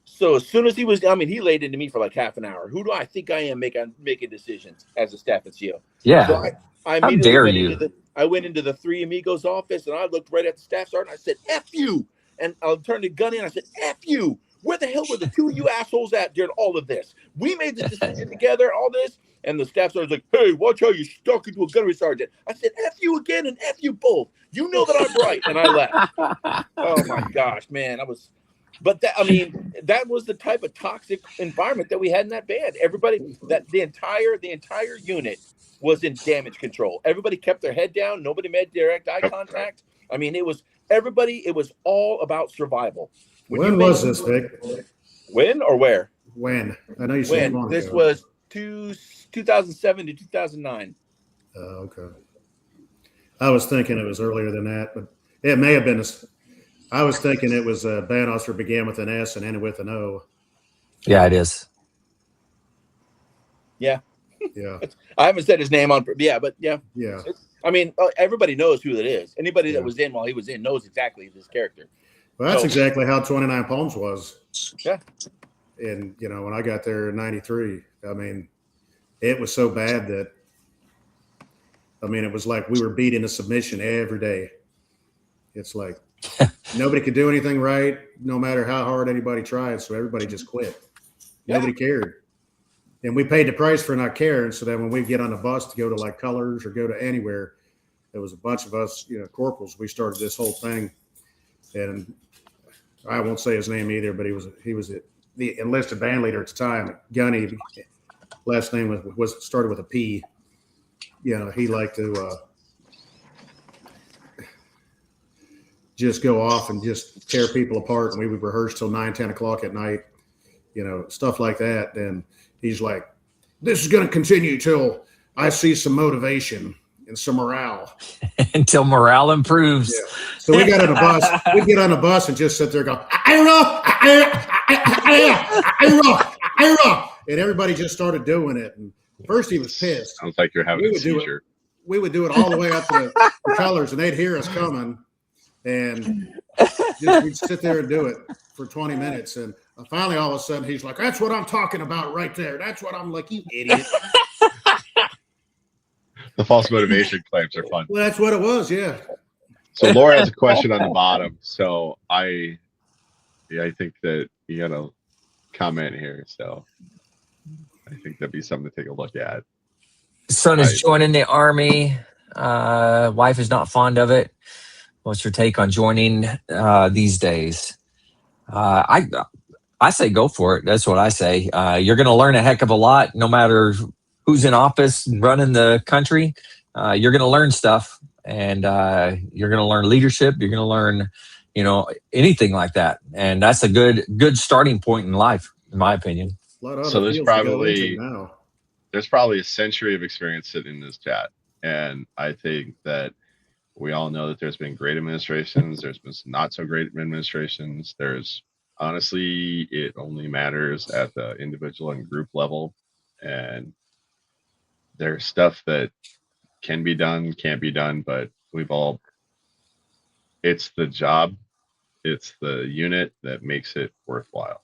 So as soon as he laid into me for like half an hour. Who do I think I am making decisions as a staff and CO? Yeah. So I How dare you? I went into the Three Amigos office and I looked right at the staff sergeant. I said, F you. And I turned the gun in. I said, F you. Where the hell were the two of you assholes at during all of this? We made this decision together, all this. And the staff sergeant's like, hey, watch how you stuck into a gunnery sergeant. I said, F you again and F you both. You know that I'm right. And I left. Oh, my gosh, man. That was the type of toxic environment that we had in that band. Everybody, the entire unit was in damage control. Everybody kept their head down. Nobody made direct eye contact. I mean, it was all about survival. When was this, Vic? When or where? When? I know you said when. This was 2007 to 2009. Okay. I was thinking it was earlier than that, but it may have been. I was thinking it was a band officer began with an S and ended with an O. Yeah, it is. Yeah. Yeah. I haven't said his name on. Yeah, but yeah. Yeah. Everybody knows who that is. Anybody that was in while he was in knows exactly this character. Well, that's exactly how 29 Palms was. Yeah. And, when I got there in 93, it was so bad that, it was like we were beat into submission every day. It's like nobody could do anything right, no matter how hard anybody tried. So everybody just quit. Nobody cared. And we paid the price for not caring. So then when we get on the bus to go to like Colors or go to anywhere, there was a bunch of us, corporals. We started this whole thing. And I won't say his name either, but he was the enlisted band leader at the time. Gunny, last name was started with a P. He liked to just go off and just tear people apart. And we would rehearse till 9, 10 o'clock at night, stuff like that. And he's like, this is going to continue till I see some motivation and some morale. Until morale improves. Yeah. So we got on a bus. We'd get on a bus and just sit there and go, I rock. And everybody just started doing it. And first he was pissed. Sounds like you're having a seizure. We would do it all the way up to the Colors, and they'd hear us coming. And we'd sit there and do it for 20 minutes. And finally, all of a sudden, he's like, that's what I'm talking about right there. That's what I'm like, you idiot. The false motivation claims are fun. Well, that's what it was, yeah. So Laura has a question on the bottom. So I think that you got to comment here. So I think that'd be something to take a look at. Son is joining the Army. Wife is not fond of it. What's your take on joining these days? I say go for it. That's what I say. You're going to learn a heck of a lot, no matter who's in office and running the country. You're going to learn stuff, and you're going to learn leadership. You're going to learn, anything like that. And that's a good starting point in life, in my opinion. So there's probably a century of experience sitting in this chat. And I think that we all know that there's been great administrations. There's been some not so great administrations. Honestly, it only matters at the individual and group level. And there's stuff that can be done, can't be done, but it's the job, it's the unit that makes it worthwhile.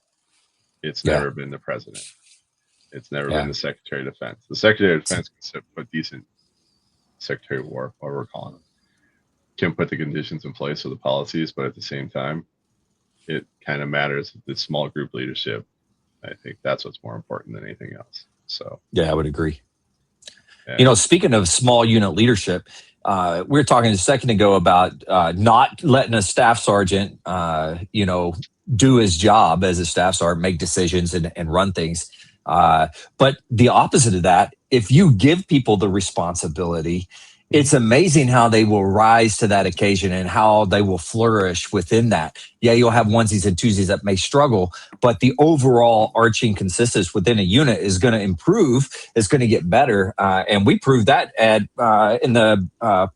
It's never been the president. It's never been the Secretary of Defense. The Secretary of Defense can put decent Secretary of War, whatever we're calling it, can put the conditions in place for the policies, but at the same time, it kind of matters the small group leadership. I think that's what's more important than anything else. So yeah, I would agree. Speaking of small unit leadership, we were talking a second ago about not letting a staff sergeant, do his job as a staff sergeant, make decisions and run things. But the opposite of that, if you give people the responsibility it's amazing how they will rise to that occasion and how they will flourish within that. Yeah, you'll have onesies and twosies that may struggle, but the overall arching consistency within a unit is going to improve. It's going to get better, and we proved that at in the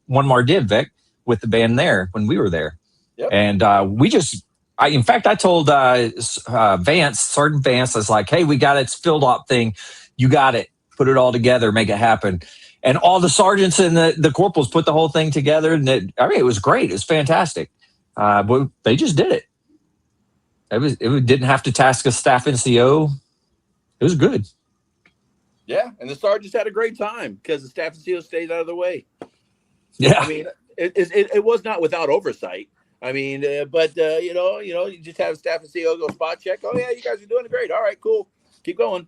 One Mar Div, Vic, with the band there when we were there. Yep. And we just, in fact, I told Vance, Sergeant Vance, I was like, "Hey, we got its field op thing. You got it. Put it all together, make it happen." And all the sergeants and the corporals put the whole thing together. And it was great. It was fantastic. But they just did it. It didn't have to task a staff NCO. It was good. Yeah, and the sergeants had a great time because the staff NCO stayed out of the way. Yeah. I mean, it was not without oversight. I mean, but you just have staff NCO go spot check. Oh yeah, you guys are doing great. All right, cool. Keep going.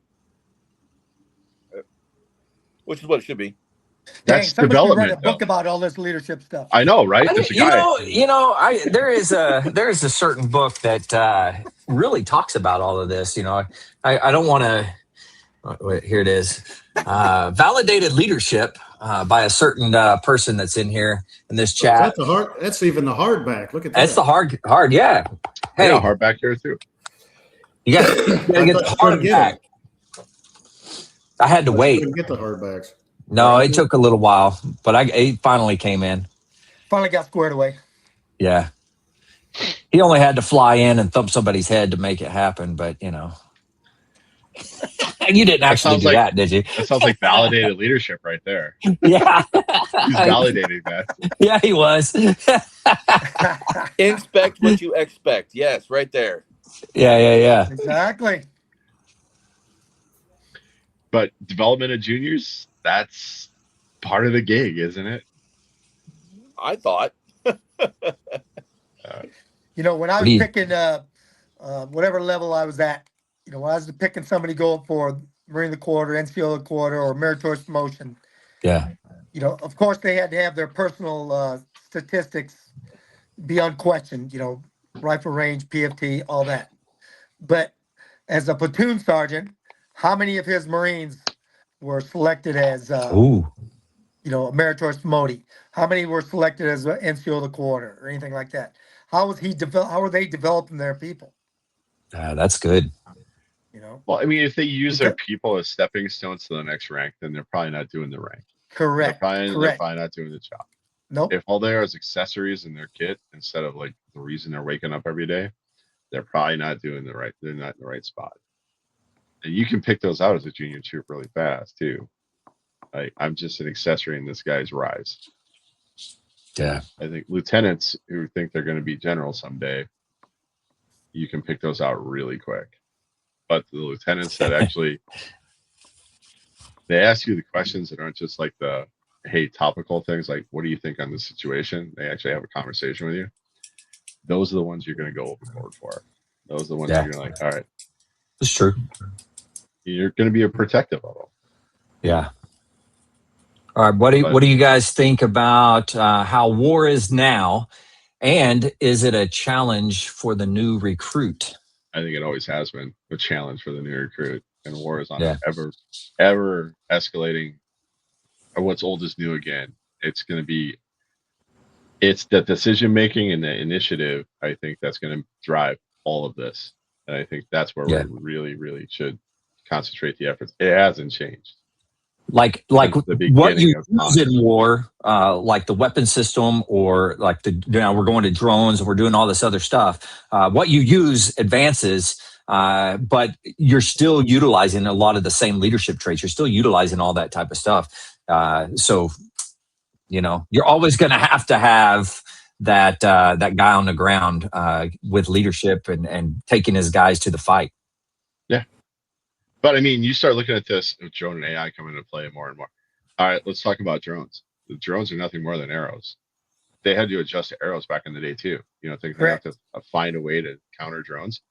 Which is what it should be. That's Dang, somebody should write development, a book though. about all this leadership stuff. I know, right? There's a guy. There is a certain book that really talks about all of this. I don't want to. Here it is. Validated Leadership by a certain person that's in here in this chat. That's even the hardback. Look at that. That's the hard. Yeah. Hey, Yeah, hardback here too. you got to get the hardback. I had to wait. Get the hardbacks. No, it took a little while, but it finally came in. Finally got squared away. Yeah. He only had to fly in and thump somebody's head to make it happen, but you didn't actually do that, did you? That sounds like validated leadership right there. Yeah. He's validating that. Yeah, he was. Inspect what you expect. Yes, right there. Yeah. Exactly. But development of juniors, that's part of the gig, isn't it? I thought. When I was picking whatever level I was at, when I was picking somebody going for Marine of the Quarter, NCO of the Quarter, or meritorious promotion, Yeah. Of course they had to have their personal statistics be unquestioned, rifle range, PFT, all that. But as a platoon sergeant, how many of his Marines were selected as, a meritorious promotee? How many were selected as an NCO of the Quarter or anything like that? How are they developing their people? That's good. Well, I mean, if they use their people as stepping stones to the next rank, then they're probably not doing the rank. Correct. They're probably not doing the job. Nope. If all they are is accessories in their kit instead of like the reason they're waking up every day, they're probably not doing the right. They're not in the right spot. And you can pick those out as a junior troop really fast too. I'm just an accessory in this guy's rise. Yeah. I think lieutenants who think they're going to be generals someday, you can pick those out really quick. But the lieutenants that actually, they ask you the questions that aren't just like the, hey, topical things like, what do you think on this situation? They actually have a conversation with you. Those are the ones you're going to go overboard for. Those are the ones you're going to like, all right. It's true. You're going to be a protective of them. Yeah. All right. What do you guys think about how war is now? And is it a challenge for the new recruit? I think it always has been a challenge for the new recruit. And war is on ever escalating. Or what's old is new again. It's the decision making and the initiative, I think, that's going to drive all of this. And I think that's where we really, really should concentrate the efforts. It hasn't changed. Like what you use in war, like the weapon system, or like we're going to drones and we're doing all this other stuff. What you use advances, but you're still utilizing a lot of the same leadership traits. You're still utilizing all that type of stuff. So, you're always going to have that guy on the ground with leadership and taking his guys to the fight. Yeah. But I mean, you start looking at this with drone and AI coming into play more and more. All right, let's talk about drones. The drones are nothing more than arrows. They had to adjust to arrows back in the day too. They have to find a way to counter drones.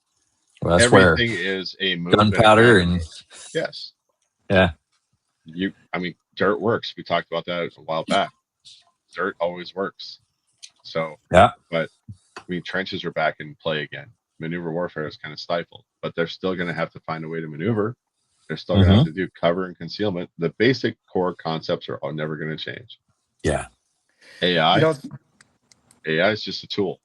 Well, that's everything is a move. Gunpowder and yes. Yeah. Dirt works. We talked about that a while back. Dirt always works. So yeah. But trenches are back in play again. Maneuver warfare is kind of stifled, but they're still going to have to find a way to maneuver. They're still going to have to do cover and concealment. The basic core concepts are all never going to change. Yeah. AI. You know, AI is just a tool.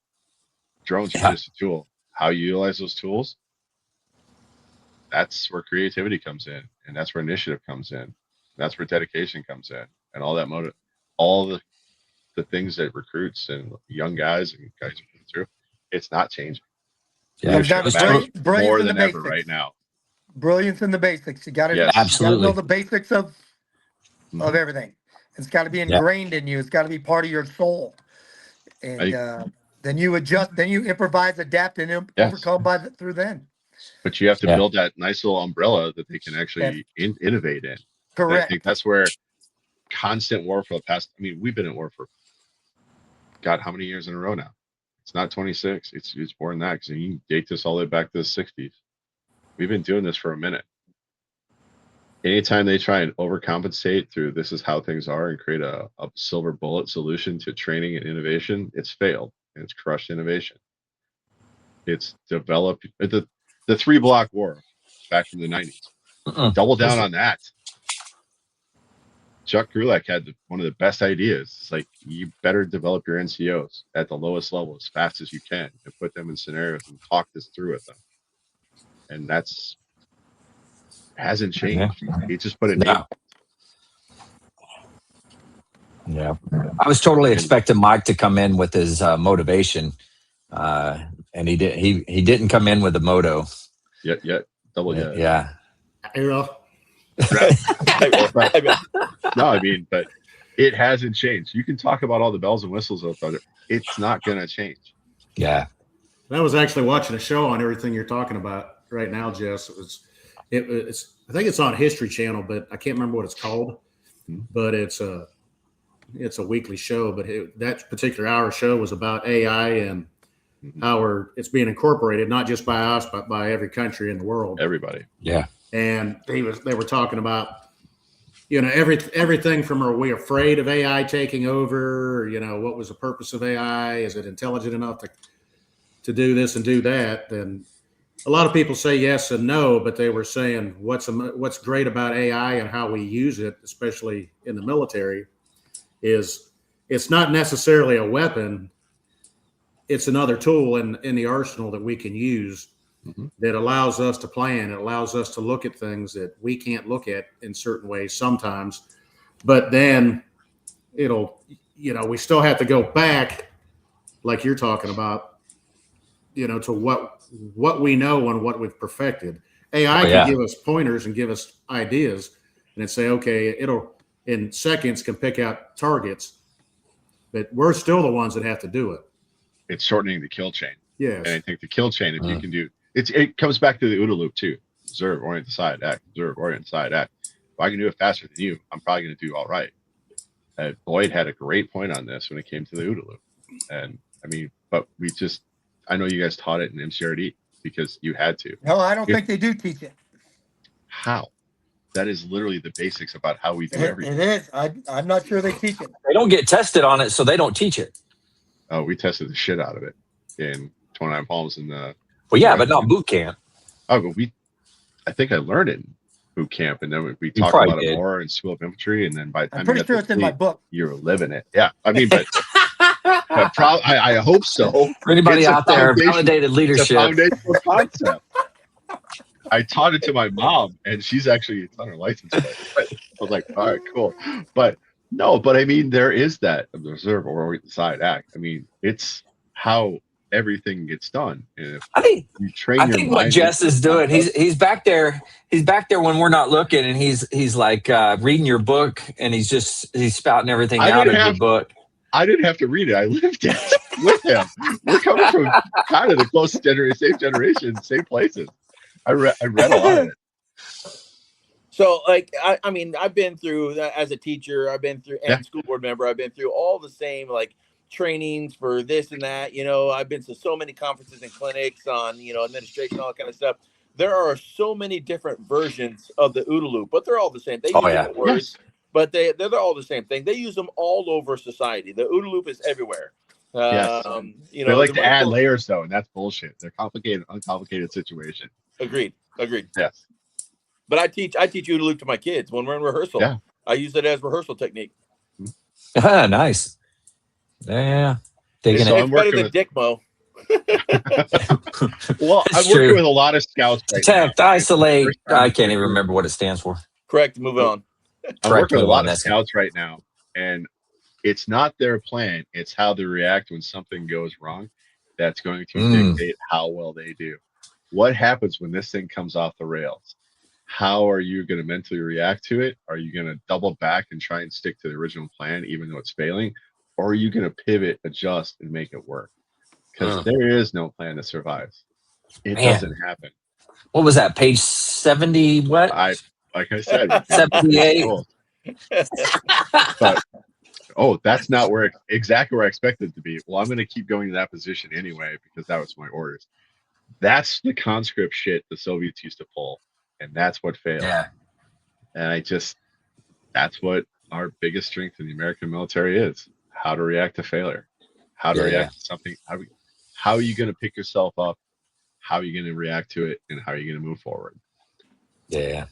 Drones are Yeah. just a tool. How you utilize those tools, that's where creativity comes in, and that's where initiative comes in. That's where dedication comes in, and all that motive, all the things that recruits and young guys and guys are going through. It's not changing. Yeah. comes down Leadership to matters brilliance more in the than ever basics. right now. Brilliance in the basics. You got to Yes. Absolutely. know the basics of everything. It's got to be ingrained in you. It's got to be part of your soul. And then you adjust. Then you improvise, adapt, and overcome through then. But you have to Yeah. build that nice little umbrella that they can actually innovate in. And I Correct. think that's where constant war for the past. I mean, we've been at war for God, how many years in a row now? It's not 26. It's more than that, because you can date this all the way back to the 60s. We've been doing this for a minute. Anytime they try and overcompensate through this is how things are and create a silver bullet solution to training and innovation, it's failed and it's crushed innovation. It's developed the 3-block war back from the 90s. Double down on that. Chuck Grulak had one of the best ideas. It's like, you better develop your NCOs at the lowest level as fast as you can and put them in scenarios and talk this through with them. And that's hasn't changed. He just put a name. Yeah. I was totally expecting Mike to come in with his motivation. And he didn't come in with a moto. Yet. Double yet. Yeah. No, I mean, but it hasn't changed. You can talk about all the bells and whistles of it. It's not going to change. Yeah. I was actually watching a show on everything you're talking about right now, Jess. It's I think it's on History Channel, but I can't remember what it's called. But it's a weekly show. But that particular hour show was about AI and how it's being incorporated, not just by us, but by every country in the world. Everybody. Yeah. And they were talking about, everything from, are we afraid of AI taking over? What was the purpose of AI? Is it intelligent enough to do this and do that? And a lot of people say yes and no, but they were saying what's great about AI and how we use it, especially in the military, is it's not necessarily a weapon. It's another tool in the arsenal that we can use that allows us to plan. It allows us to look at things that we can't look at in certain ways sometimes. But then we still have to go back, like you're talking about, to what we know and what we've perfected. AI can give us pointers and give us ideas and say, okay, it'll in seconds can pick out targets, but we're still the ones that have to do it. It's shortening the kill chain. Yes. And I think the kill chain, if you can do it comes back to the OODA loop too. Observe, orient, decide, act. Observe, orient, decide, act. If I can do it faster than you, I'm probably going to do all right. Boyd had a great point on this when it came to the OODA loop. And I mean, but I know you guys taught it in MCRD because you had to. No, I don't think they do teach it. How? That is literally the basics about how we do everything. It is. I'm not sure they teach it. They don't get tested on it, so they don't teach it. Oh, we tested the shit out of it in 29 Palms in the. Well, yeah, but not boot camp. Oh, but I think I learned it in boot camp, and then we talked about it more in School of Infantry, and then by the time I'm pretty sure it's in my book. You were living it. Yeah, I mean, but I hope so. For anybody out there, validated leadership. The foundational concept. I taught it to my mom, and it's on her license plate. I was like, all right, cool. But I mean, there is that observe, orient, decide, act. I mean, it's how everything gets done. And if I think you train I think what Jess is doing, he's back there. He's back there when we're not looking, and he's like reading your book, and he's spouting everything out of your book. I didn't have to read it. I lived it with him. We're coming from kind of the closest same generation, same places. I read a lot of it. So, I mean, I've been through as a teacher, and school board member, I've been through all the same trainings for this and that. I've been to so many conferences and clinics on administration, all that kind of stuff. There are so many different versions of the OODA loop, but they're all the same. They use different words, but they're all the same thing. They use them all over society. The OODA loop is everywhere. Yes. They like to add layers though, and that's bullshit. They're complicated, uncomplicated situation. Agreed. Yes. But I teach OODA loop to my kids when we're in rehearsal. Yeah. I use it as rehearsal technique. Nice. Yeah. Taking So it. I'm It's better working than with. Dick Mo. Well, It's I'm working true. with a lot of scouts right now. Protect, And for the isolate. first time I in can't my even career, remember what it stands for. Correct. Move on. I'm Correct. working with a Move lot on. of That's it. scouts right now, and it's not their plan; it's how they react when something goes wrong. That's going to dictate how well they do. What happens when this thing comes off the rails? How are you going to mentally react to it? Are you going to double back and try and stick to the original plan, even though it's failing? Or are you going to pivot, adjust, and make it work? Because there is no plan that survives. It Man, doesn't happen. what was that? Page 70, what? Like I said, we're getting 78. goals. But that's not exactly where I expected it to be. Well, I'm going to keep going to that position anyway because that was my orders. That's the conscript shit the Soviets used to pull, and that's what failed. Yeah. And that's what our biggest strength in the American military is: how to react to failure, how to react to something. How are you going to pick yourself up? How are you going to react to it, and how are you going to move forward? Yeah.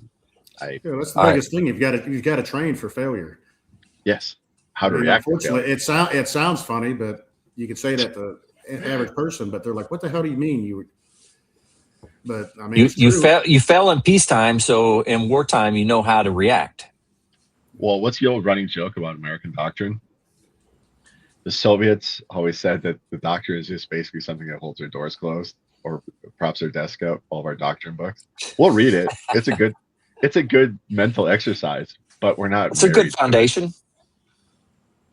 That's the biggest thing. You've got to train for failure. Yes. How to react. Unfortunately, it sounds funny, but you could say that to an average person, but they're like, "What the hell do you mean But I mean, it's true. You fell in peacetime, so in wartime you know how to react. Well, what's the old running joke about American doctrine? The Soviets always said that the doctrine is just basically something that holds their doors closed or props their desk up. All of our doctrine books, we'll read it. It's a good mental exercise, but we're not. It's a good foundation.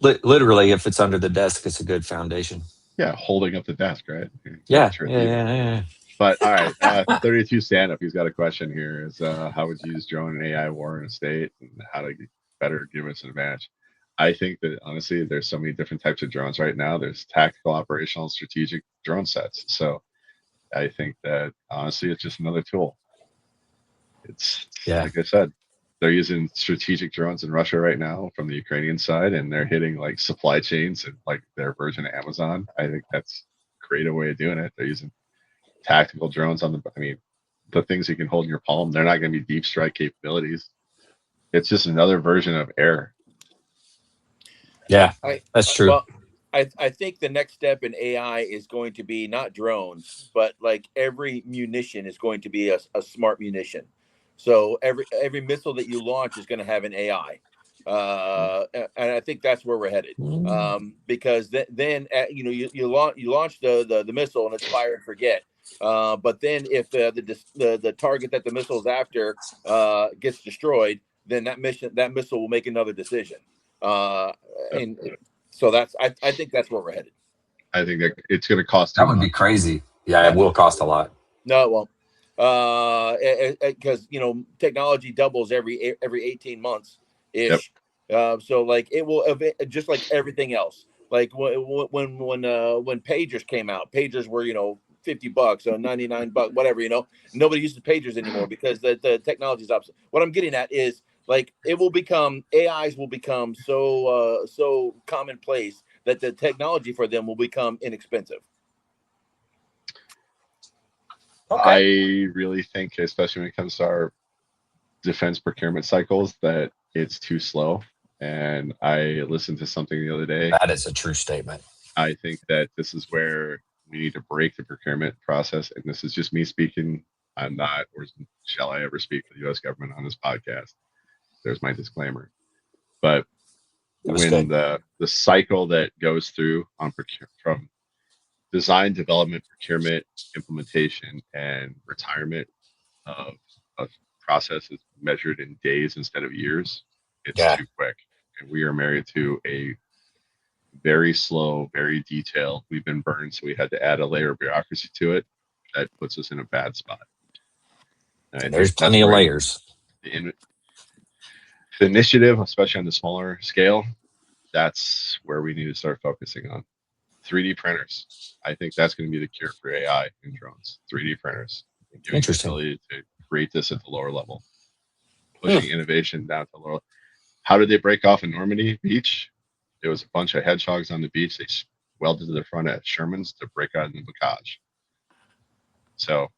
Literally, if it's under the desk, it's a good foundation. Yeah, holding up the desk, right? Yeah. But all right, 32 stand up. He's got a question here: is how would you use drone and AI war in a state, and how to better give us an advantage? I think that honestly, there's so many different types of drones right now. There's tactical, operational, strategic drone sets. So I think that honestly, it's just another tool. It's like I said, they're using strategic drones in Russia right now from the Ukrainian side, and they're hitting like supply chains and like their version of Amazon. I think that's a creative way of doing it. They're using tactical drones the things you can hold in your palm. They're not going to be deep strike capabilities. It's just another version of air. Yeah, that's true. Well, I think the next step in AI is going to be not drones, but like every munition is going to be a smart munition. So every missile that you launch is going to have an AI, and I think that's where we're headed. Because then you launch the missile and it's fire and forget. But then if the target that the missile is after gets destroyed, then that missile will make another decision. And so I think that's where we're headed. I think that it's going to cost that would be crazy. Yeah, it will cost a lot. No, it won't. Because technology doubles every 18 months ish. So like it will just like everything else. Like when pagers came out, pagers were $50 or $99, whatever. Nobody uses pagers anymore because the technology is obsolete. What I'm getting at is like AIs will become so commonplace that the technology for them will become inexpensive. Okay. I really think, especially when it comes to our defense procurement cycles, that it's too slow. And I listened to something the other day. That is a true statement. I think that this is where we need to break the procurement process. And this is just me speaking. I'm not, or shall I ever speak for the U.S. government on this podcast? There's my disclaimer. But when the cycle that goes through on from design, development, procurement, implementation, and retirement of process is measured in days instead of years, it's too quick. And we are married to a very slow, very detailed. We've been burned, so we had to add a layer of bureaucracy to it. That puts us in a bad spot. And there's plenty of layers. The initiative, especially on the smaller scale, that's where we need to start focusing on. 3D printers. I think that's going to be the cure for AI in drones. 3D printers. Interesting. The ability to create this at the lower level. Pushing innovation down to the lower level. How did they break off in Normandy Beach? It was a bunch of hedgehogs on the beach. They welded to the front at Sherman's to break out in the bocage. So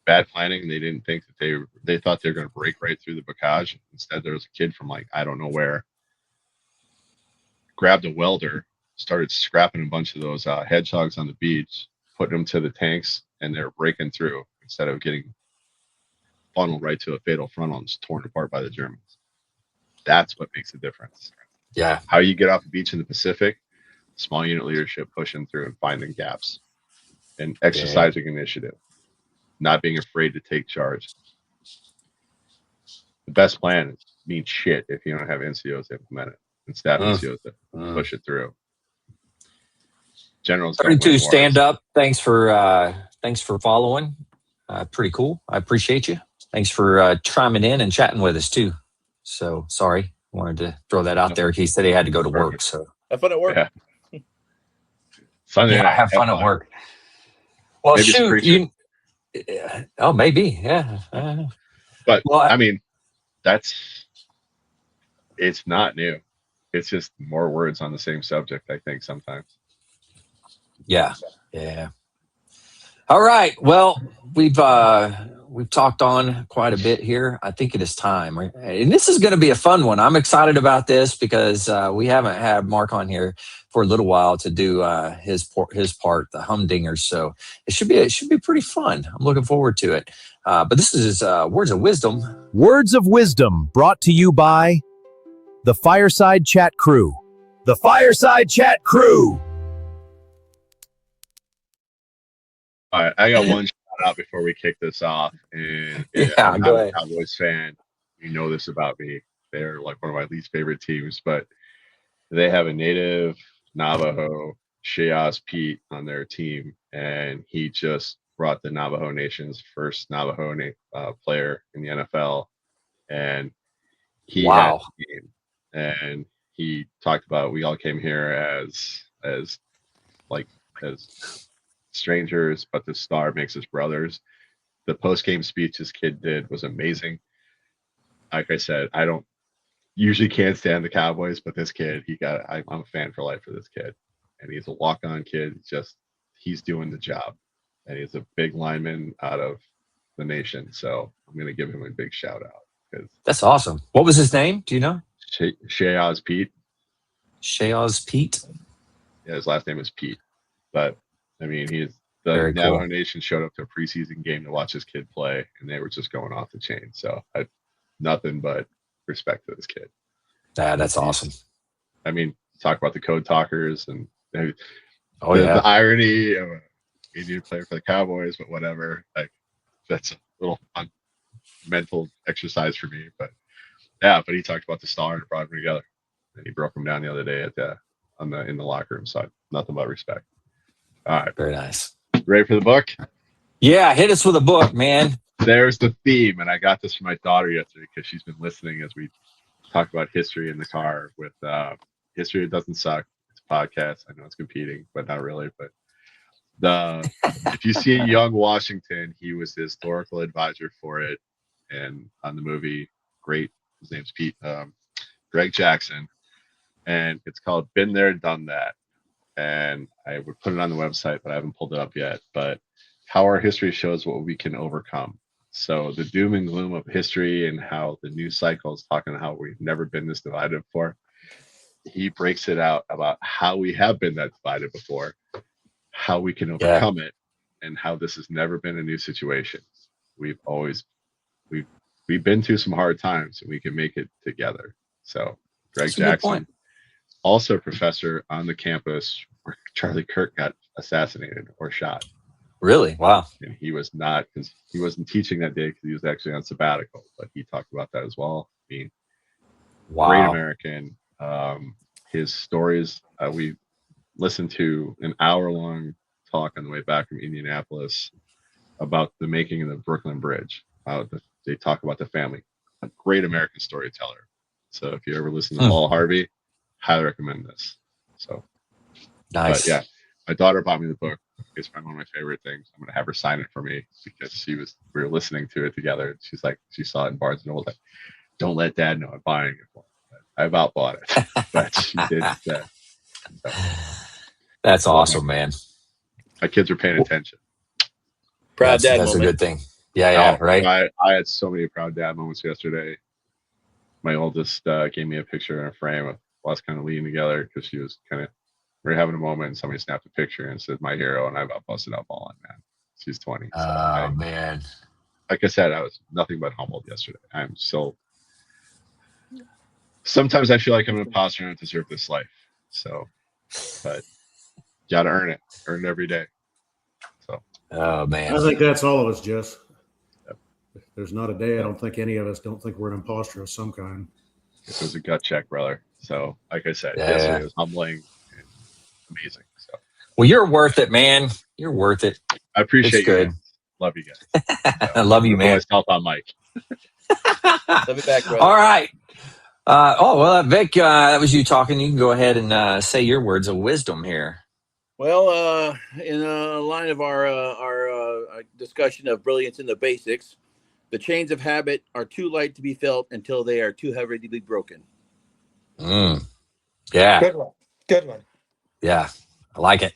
bad planning. They didn't think that they thought they were going to break right through the bocage. Instead, there was a kid from I don't know where. grabbed a welder, started scrapping a bunch of those hedgehogs on the beach, putting them to the tanks, and they're breaking through instead of getting funneled right to a fatal frontal and just torn apart by the Germans. That's what makes a difference. Yeah. How you get off the beach in the Pacific, small unit leadership pushing through and finding gaps and exercising initiative, not being afraid to take charge. The best plan means shit if you don't have NCOs to implement it and staff NCOs to push it through. Generals 32 stand up. Thanks for following. Pretty cool. I appreciate you. Thanks for chiming in and chatting with us too. So sorry, wanted to throw that out there. He said he had to go to work. So have fun at work. Yeah. Sunday night, have fun at work. Well, maybe shoot, maybe, yeah. But I mean, it's not new. It's just more words on the same subject, I think, sometimes. Yeah. All right. Well, we've talked on quite a bit here. I think it is time, and this is going to be a fun one. I'm excited about this because we haven't had Mark on here for a little while to do his part, the humdingers. So it should be pretty fun. I'm looking forward to it. But this is words of wisdom. Words of wisdom brought to you by the FireSide Chat crew. The FireSide Chat crew. All right, I got one shout out before we kick this off. And I'm a Cowboys fan. You know this about me. They're like one of my least favorite teams, but they have a native Navajo, Shayaz Pete, on their team, and he just brought the Navajo Nation's first Navajo player in the NFL, and he had a game, and he talked about we all came here as strangers, but the star makes us brothers. The post-game speech this kid did was amazing. Like I said, I don't usually can't stand the Cowboys, but this kid, I'm a fan for life for this kid, and he's a walk-on kid. He's doing the job, and he's a big lineman out of the nation. So I'm going to give him a big shout out because that's awesome. What was his name? Do you know? Shayaz Pete. Shayaz Pete. Yeah, his last name is Pete, but I mean, the Navajo Nation showed up to a preseason game to watch this kid play, and they were just going off the chain. So I nothing but respect to this kid. That's awesome. I mean, talk about the code talkers and the irony of an Indian player for the Cowboys, but whatever. Like, that's a little fun mental exercise for me. But but he talked about the star and brought them together, and he broke them down the other day in the locker room. So nothing but respect. All right. Very nice. Ready for the book? Yeah, hit us with a book, man. There's the theme, and I got this from my daughter yesterday because she's been listening as we talk about history in the car with History It Doesn't Suck. It's a podcast. I know it's competing, but not really. But if you see Young Washington, he was the historical advisor for it, and on the movie, great. His name's Greg Jackson, and it's called Been There, Done That. And I would put it on the website, but I haven't pulled it up yet. But how our history shows what we can overcome. So the doom and gloom of history and how the news cycle is talking about how we've never been this divided before. He breaks it out about how we have been that divided before, how we can overcome it, and how this has never been a new situation. We've been through some hard times, and we can make it together. So Greg Jackson, also a professor on the campus where Charlie Kirk got assassinated or shot. Really? Wow. And he was not, because he wasn't teaching that day because he was actually on sabbatical, but he talked about that as well. I mean, great American. His stories, we listened to an hour-long talk on the way back from Indianapolis about the making of the Brooklyn Bridge. They talk about the family. A great American storyteller. So if you ever listen to Paul Harvey, highly recommend this. So nice. But yeah, my daughter bought me the book. It's probably one of my favorite things. I'm gonna have her sign it for me because we were listening to it together. She's like, she saw it in Barnes and Noble. Like, don't let Dad know I'm buying it for her. I about bought it, but she did instead. So, that's awesome, man. My kids are paying attention. Proud dad. That's a good thing. Yeah, right. I had so many proud dad moments yesterday. My oldest gave me a picture in a frame of us kind of leaning together because we were having a moment and somebody snapped a picture and said my hero, and I about busted up all on, man. She's 20. So Man. like I said, I was nothing but humbled yesterday. I'm so. Sometimes I feel like I'm an imposter and I don't deserve this life. So, but gotta earn it every day. So. Oh man. I think that's all of us, Jess. Yep. There's not a day I don't think any of us don't think we're an imposter of some kind. It was a gut check, brother. So, like I said, Yeah. yesterday was humbling and amazing. So. Well, you're worth it, man. You're worth it. I appreciate It's good. you. Love you guys. I love you, man. Always help on Mike. Love you back, brother. All right. Vic, that was you talking. You can go ahead and say your words of wisdom here. Well, in a line of our discussion of brilliance in the basics, the chains of habit are too light to be felt until they are too heavy to be broken. Yeah. Good one. Yeah. I like it.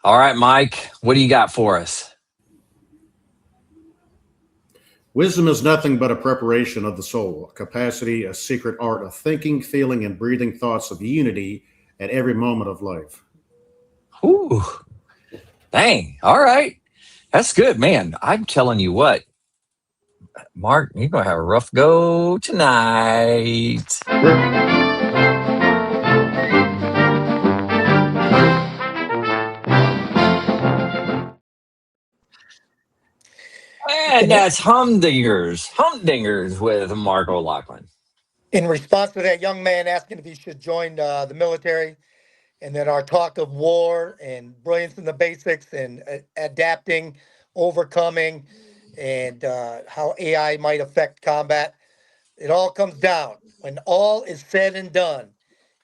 All right, Mike, what do you got for us? Wisdom is nothing but a preparation of the soul, a capacity, a secret art of thinking, feeling, and breathing thoughts of unity at every moment of life. Ooh. Dang. All right. That's good, man. I'm telling you what, Mark, you're going to have a rough go tonight. And that's Humdingers with Mark O'Loughlin. In response to that young man asking if he should join the military, and then our talk of war and brilliance in the basics and adapting, overcoming, and how AI might affect combat, it all comes down. When all is said and done,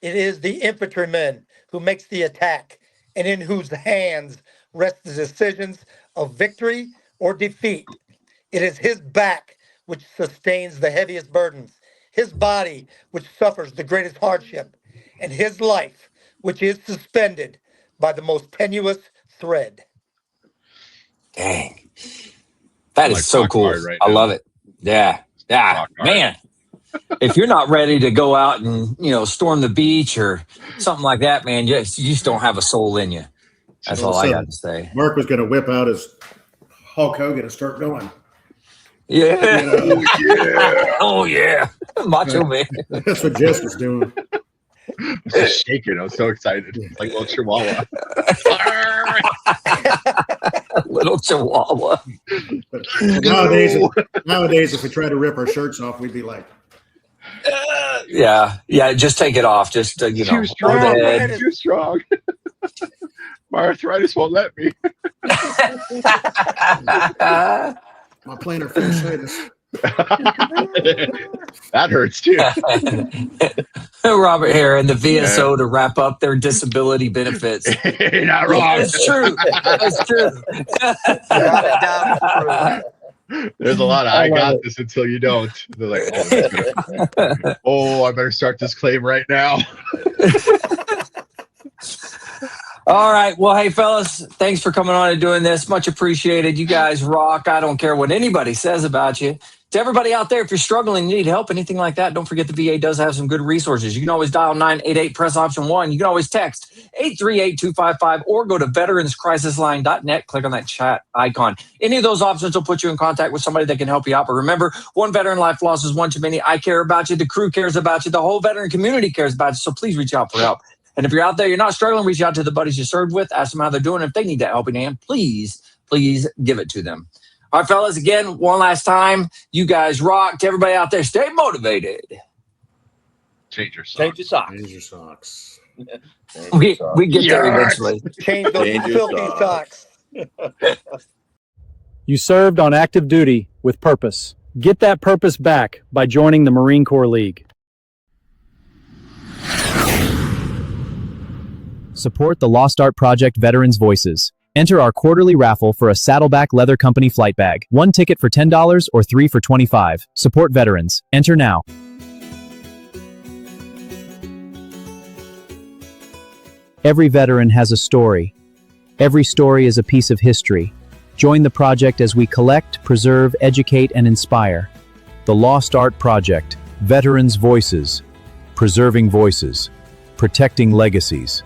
it is the infantryman who makes the attack and in whose hands rest the decisions of victory or defeat. It is his back which sustains the heaviest burdens, his body which suffers the greatest hardship, and his life which is suspended by the most tenuous thread. Dang. That is like so cool. Right I now. love it. Yeah. Man. If you're not ready to go out and, storm the beach or something like that, man, you just don't have a soul in you. That's all I got to say. Mark was going to whip out his Hulk Hogan and start going. Yeah. Oh, yeah. Oh, yeah. Macho Man. That's what Jess was doing. I was shaking. I was so excited. Like a little chihuahua. Little chihuahua. But nowadays, if we try to rip our shirts off, we'd be like, Yeah. Just take it off. Just, Too strong. over the head. Too strong. My arthritis won't let me. my plantar fasciitis. That hurts too. Robert here and the VSO to wrap up their disability benefits. You're not wrong. It's true. It's true. There's a lot of I got this until you don't. They're like, I better start this claim right now. All right. Well, hey, fellas, thanks for coming on and doing this. Much appreciated. You guys rock. I don't care what anybody says about you. To everybody out there, if you're struggling, you need help, anything like that, don't forget the VA does have some good resources. You can always dial 988, press option 1. You can always text 838-255 or go to veteranscrisisline.net. Click on that chat icon. Any of those options will put you in contact with somebody that can help you out. But remember, one veteran life loss is one too many. I care about you. The crew cares about you. The whole veteran community cares about you. So please reach out for help. And if you're out there, you're not struggling, reach out to the buddies you served with. Ask them how they're doing. If they need that helping hand, please give it to them. All right, fellas, again, one last time. You guys rock. To everybody out there, stay motivated. Change your socks. Change your socks. Change your socks. We get there eventually. Change those filthy socks. You served on active duty with purpose. Get that purpose back by joining the Marine Corps League. Support the Lost Art Project Veterans Voices. Enter our quarterly raffle for a Saddleback Leather Company flight bag. 1 ticket for $10 or 3 for $25. Support veterans. Enter now. Every veteran has a story. Every story is a piece of history. Join the project as we collect, preserve, educate, and inspire. The Lost Art Project. Veterans Voices. preserving voices, protecting legacies.